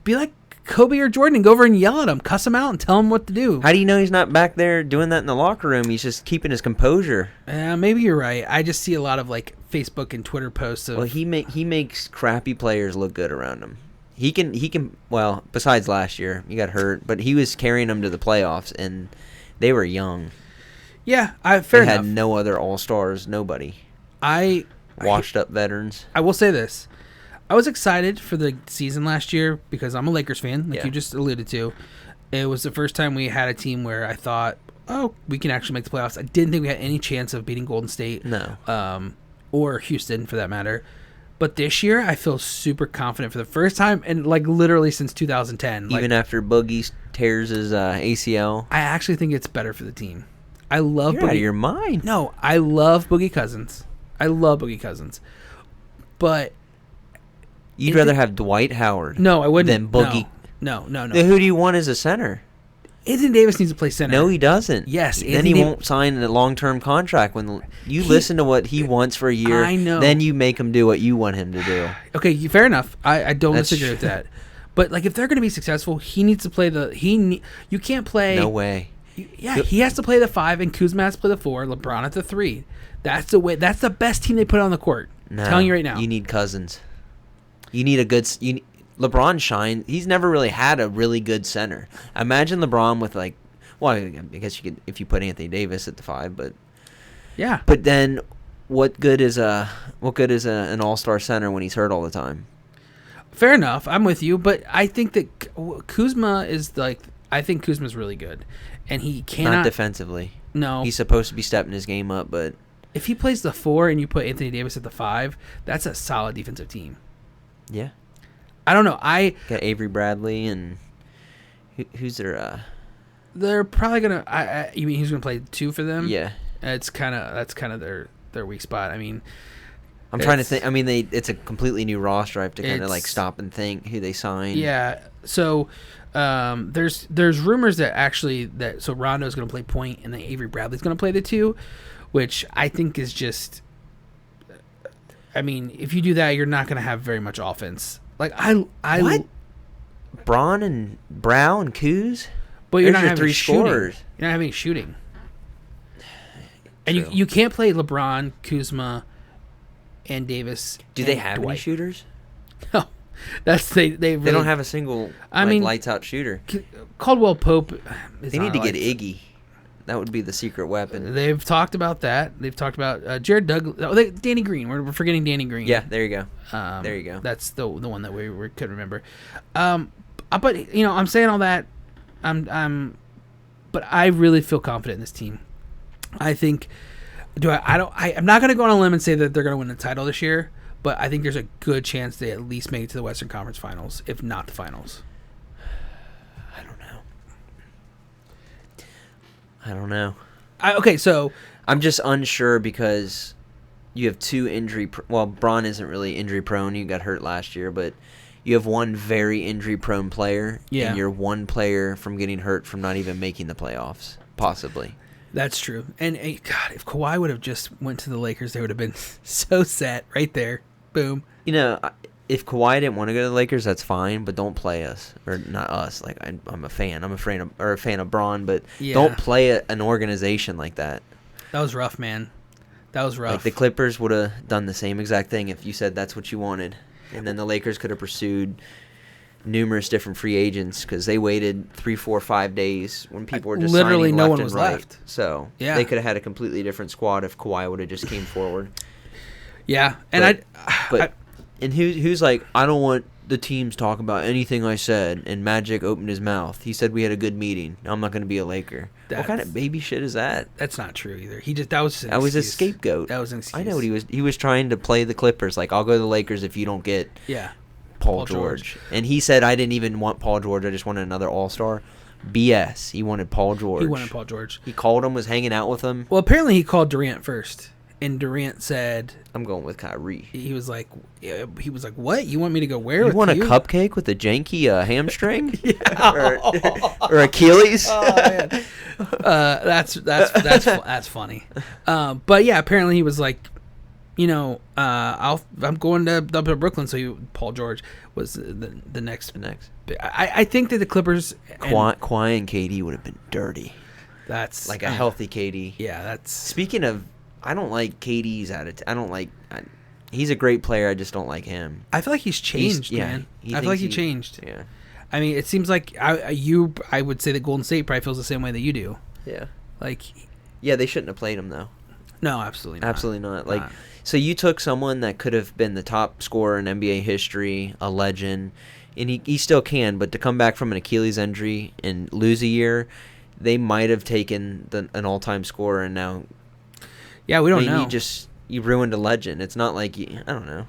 Be like Kobe or Jordan and go over and yell at him, cuss him out, and tell him what to do. How do you know he's not back there doing that in the locker room? He's just keeping his composure. Maybe you're right. I just see a lot of Facebook and Twitter posts of. Well, he makes crappy players look good around him. He can. Well, besides last year, he got hurt, but he was carrying them to the playoffs, and they were young. Yeah, fair enough. They had no other all-stars, nobody. Washed up veterans. I will say this. I was excited for the season last year because I'm a Lakers fan, like you just alluded to. It was the first time we had a team where I thought, we can actually make the playoffs. I didn't think we had any chance of beating Golden State. No. Or Houston, for that matter. But this year, I feel super confident for the first time, and literally since 2010. Even after Boogie tears his ACL? I actually think it's better for the team. I love You're Boogie. Out of your mind. No, I love Boogie Cousins. But you'd rather have Dwight Howard. No, I wouldn't. Than Boogie. No. Then who do you want as a center? Anthony Davis needs to play center. No, he doesn't. Yes. Then he won't sign a long-term contract. When you listen to what he wants for a year, I know. Then you make him do what you want him to do. Okay, fair enough. I don't disagree with that. But if they're going to be successful, he needs to play you can't play. No way. He has to play the 5, and Kuzma has to play the 4. LeBron at the 3. That's the way. That's the best team they put on the court. No, I'm telling you right now. You need Cousins. You need a good. LeBron shine. He's never really had a really good center. Imagine LeBron with I guess you could if you put Anthony Davis at the 5, but yeah. But then, what good is an all-star center when he's hurt all the time? Fair enough. I'm with you, but I think that Kuzma is I think Kuzma's really good, and he cannot Not defensively. No, he's supposed to be stepping his game up, but if he plays the 4 and you put Anthony Davis at the 5, that's a solid defensive team. Yeah. I don't know. Got Avery Bradley and who's their They're probably gonna. You mean he's gonna play 2 for them? Yeah. That's kind of their weak spot. I mean, I'm trying to think. I mean, it's a completely new roster. I have to kind of stop and think who they signed. Yeah. So there's rumors that so Rondo's gonna play point and then Avery Bradley's gonna play the 2, which I think is just. I mean, if you do that, you're not gonna have very much offense. What? Braun and Brow and Kuz? But you're not having 3 shooting. scorers. You're not having shooting. And you can't play LeBron, Kuzma, and Davis. Do they have any shooters? No. They don't have a single lights out shooter. Caldwell Pope. They need to get Iggy. That would be the secret weapon. They've talked about that. They've talked about Jared Douglas. Danny Green. We're forgetting Danny Green. Yeah, there you go. There you go. That's the one that we couldn't remember. But I'm saying all that. But I really feel confident in this team. I think. I'm not going to go on a limb and say that they're going to win the title this year, but I think there's a good chance they at least make it to the Western Conference Finals, if not the finals. I don't know. Okay, so I'm just unsure because you have 2 injury. Well, Braun isn't really injury prone. He got hurt last year, but you have one very injury-prone player, Yeah. and you're one player from getting hurt from not even making the playoffs, possibly. That's true. And God, if Kawhi would have just went to the Lakers, they would have been so set right there. Boom. You know, if Kawhi didn't want to go to the Lakers, that's fine, but don't play us. Or not us. Like, I'm a fan. I'm a fan of Braun, but don't play an organization like that. That was rough, man. That was rough. Like, the Clippers would have done the same exact thing if you said that's what you wanted. And then the Lakers could have pursued numerous different free agents because they waited 3, 4, 5 days when people were just literally signing no left one and was right. left. So they could have had a completely different squad if Kawhi would have just came forward. Yeah, and and who's like, I don't want the teams talking about anything I said. And Magic opened his mouth. He said we had a good meeting. I'm not going to be a Laker. What kind of baby shit is that? That's not true either. That was just an that was a excuse. scapegoat. That was an excuse. I know what he was. He was trying to play the Clippers. Like, I'll go to the Lakers if you don't get Paul George. And he said, I didn't even want Paul George. I just wanted another All-Star. BS. He wanted Paul George. He called him, was hanging out with him. Well, apparently he called Durant first. And Durant said, I'm going with Kyrie. He was like, what? You want me to go where? You want a cupcake with a janky hamstring? Yeah. or Achilles? Oh, man. That's funny. But yeah, apparently he was like, I'm going to Brooklyn. So Paul George was the next. I think that the Clippers, Kawhi and KD would have been dirty. That's like a healthy KD. Yeah, that's. Speaking of, I don't like KD's attitude. He's a great player. I just don't like him. I feel like he's changed, man. I feel like he changed. Yeah. I mean, it seems like I would say that Golden State probably feels the same way that you do. Yeah. Like. Yeah, they shouldn't have played him though. No, absolutely not. Absolutely not. Like, so you took someone that could have been the top scorer in NBA history, a legend, and he still can, but to come back from an Achilles injury and lose a year, they might have taken an all-time scorer, and now. Yeah, we don't know. You ruined a legend. It's not like I don't know.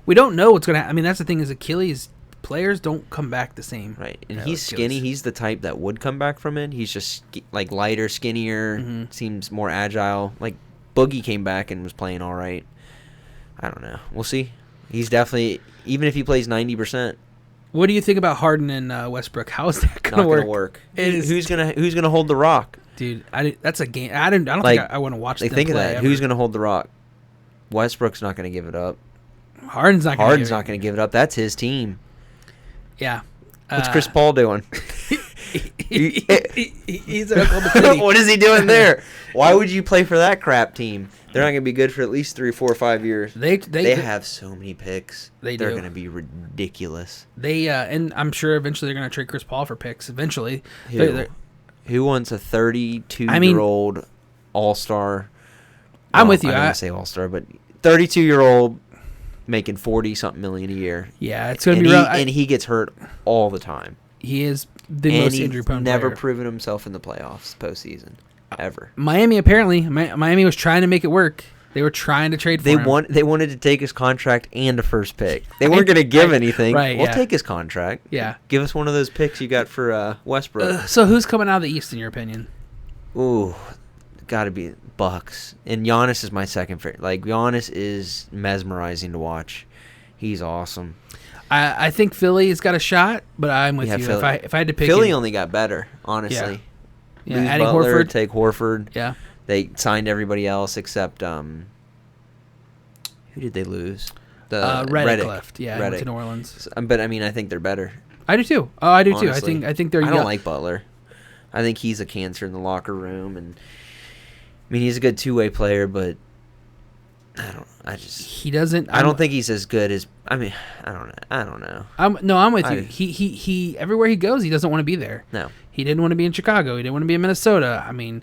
We don't know what's gonna happen. I mean, that's the thing is Achilles players don't come back the same. Right, and he's skinny. He's the type that would come back from it. He's just like lighter, skinnier, seems more agile. Like Boogie came back and was playing all right. I don't know. We'll see. He's definitely, even if he plays 90%. What do you think about Harden and Westbrook? How is that gonna work? Who's gonna hold the rock? Dude, that's a game. I don't think I want to watch them think play of that. ever. Who's going to hold the rock? Westbrook's not going to give it up. Harden's not going to give it up. That's his team. Yeah. What's Chris Paul doing? He's at Oklahoma City. What is he doing there? Why would you play for that crap team? They're not going to be good for at least 3, 4, 5 years. They have so many picks. They're going to be ridiculous. And I'm sure eventually they're going to trade Chris Paul for picks. Eventually. Who wants a 32-year-old all-star? I'm with you. I don't want to say all-star, but 32-year-old making 40-something million a year. Yeah, it's going to be rough. And he gets hurt all the time. He is the most injury-prone player. Never proven himself in the playoffs postseason, ever. Miami was trying to make it work. They were trying to trade for him. They wanted to take his contract and a first pick. They weren't going to give anything. Right, we'll take his contract. Yeah. Give us one of those picks you got for Westbrook. So who's coming out of the East in your opinion? Ooh, got to be Bucks. And Giannis is my second favorite. Like, Giannis is mesmerizing to watch. He's awesome. I think Philly's got a shot, but I'm with you. Philly. If I had to pick Philly only got better, honestly. Yeah, Lose adding Butler, Horford. take Horford. Yeah. They signed everybody else except who did they lose? Redick left. Yeah, Redick. went to New Orleans. But I mean, I think they're better. I do too. Oh, I do honestly. too. I think they're. I don't like Butler. I think he's a cancer in the locker room, and I mean he's a good two-way player, but he doesn't. I don't think he's as good as. I mean, I don't know. I'm with you. He everywhere he goes, he doesn't want to be there. No, he didn't want to be in Chicago. He didn't want to be in Minnesota. I mean,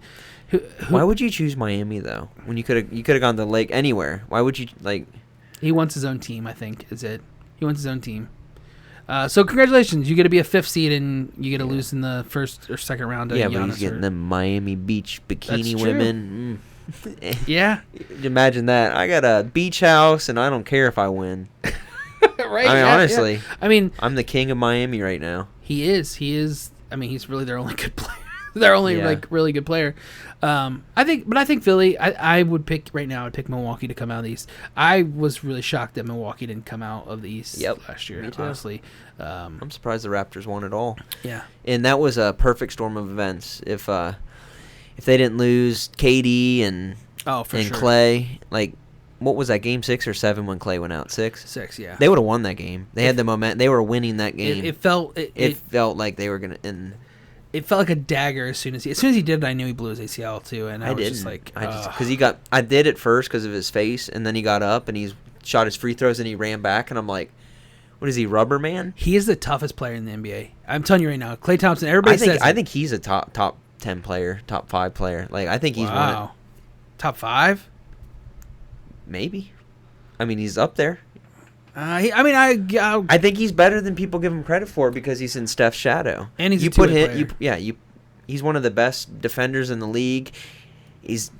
why would you choose Miami though? When you could have gone to the lake anywhere. Why would you like? He wants his own team. I think is it. He wants his own team. So congratulations, you get to be a 5th seed and you get to lose in the first or second round. Yeah, but he's getting the Miami Beach bikini women. Yeah, imagine that. I got a beach house and I don't care if I win. Right. I mean, honestly. I mean, I'm the king of Miami right now. He is. I mean, he's really their only good player. their only like really good player. I think Philly. I would pick right now. I'd pick Milwaukee to come out of the East. I was really shocked that Milwaukee didn't come out of the East last year. Me too. Honestly, I'm surprised the Raptors won it all. Yeah, and that was a perfect storm of events. If they didn't lose KD and Clay, like. What was that, game 6 or 7 when Clay went out? 6? 6, yeah. They would have won that game. They had the momentum. They were winning that game. It felt like they were gonna. It felt like a dagger as soon as he did it. I knew he blew his ACL too, and I was just like, because he got. I did it first because of his face, and then he got up and he shot his free throws and he ran back, and I'm like, what is he, Rubber Man? He is the toughest player in the NBA. I'm telling you right now, Klay Thompson. Everybody says I think he's a top 10 player, top 5 player. Like I think he's one. Top 5. Maybe. I mean, he's up there. I think he's better than people give him credit for because he's in Steph's shadow. And he's a two-way player. He's one of the best defenders in the league. He's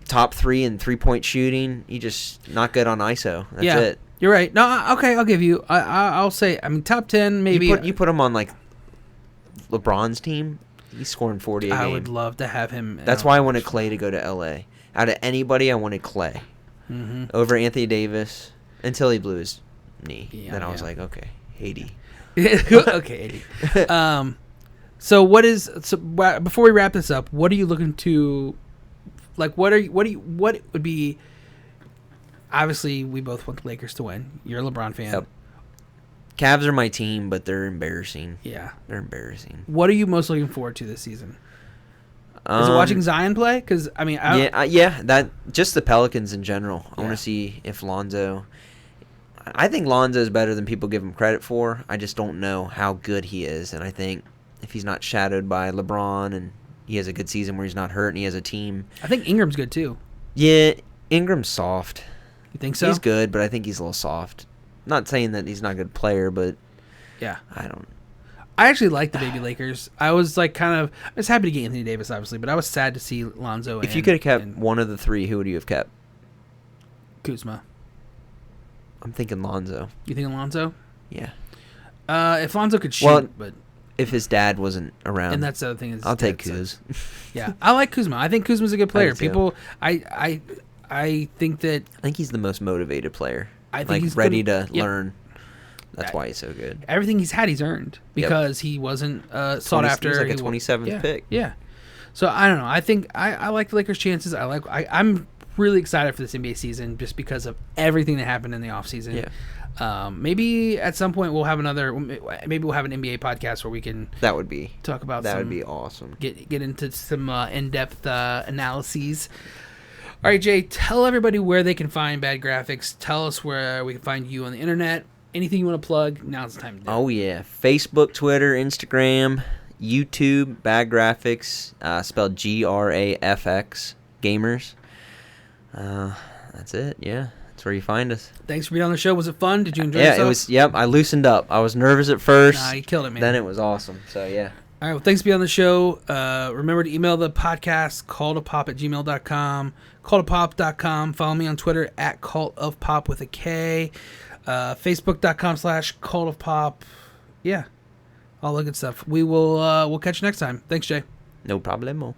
top 3 in 3-point shooting. He's just not good on ISO. That's it. You're right. No, okay, I'll give you. I'll say. I mean, top 10 maybe. You put him on like LeBron's team. He's scoring 40 a game. I would love to have him. That's why I wanted Clay to go to LA. Out of anybody, I wanted Clay over Anthony Davis until he blew his knee. Then I was like, okay, Haiti. Okay, Haiti. So before we wrap this up, what are you looking to, like? What would be? Obviously, we both want the Lakers to win. You're a LeBron fan. Yep. Cavs are my team, but they're embarrassing. Yeah, they're embarrassing. What are you most looking forward to this season? Is it watching Zion play? Because I mean, that just the Pelicans in general. I want to see if Lonzo. I think Lonzo is better than people give him credit for. I just don't know how good he is, and I think if he's not shadowed by LeBron and he has a good season where he's not hurt and he has a team. I think Ingram's good too. Yeah, Ingram's soft. You think so? He's good, but I think he's a little soft. Not saying that he's not a good player, but yeah, I actually like the baby Lakers. I was like I was happy to get Anthony Davis, obviously, but I was sad to see Lonzo. If you could have kept one of the 3, who would you have kept? Kuzma. I'm thinking Lonzo. You think Lonzo? Yeah. If Lonzo could shoot, but if his dad wasn't around, and that's the other thing. I'll take Kuz. Yeah, I like Kuzma. I think Kuzma's a good player. I think he's the most motivated player. I think he's ready to learn. That's why he's so good. Everything he's had, he's earned because he wasn't sought after. He's like a 27th pick. Yeah. So I don't know. I think I like the Lakers' chances. I'm really excited for this NBA season just because of everything that happened in the offseason. Yeah. Maybe at some point we'll have an NBA podcast where we can. That would be talk about. That would be awesome. Get into some in-depth analyses. All right, Jay, tell everybody where they can find Bad GraFx. Tell us where we can find you on the internet. Anything you want to plug, now's the time to do it. Oh, yeah. Facebook, Twitter, Instagram, YouTube, Bad GraFx, spelled GraFx, gamers. That's it, yeah. That's where you find us. Thanks for being on the show. Was it fun? Did you enjoy yourself? Yeah, it was. Yep, I loosened up. I was nervous at first. Nah, you killed it, man. Then it was awesome, so yeah. All right, well, thanks for being on the show. Remember to email the podcast, cultofpop@gmail.com, cultofpop.com. Follow me on Twitter at cultofpop with a K. Facebook.com/cultofpop. Yeah, all the good stuff. We'll catch you next time. Thanks, Jay. No problemo.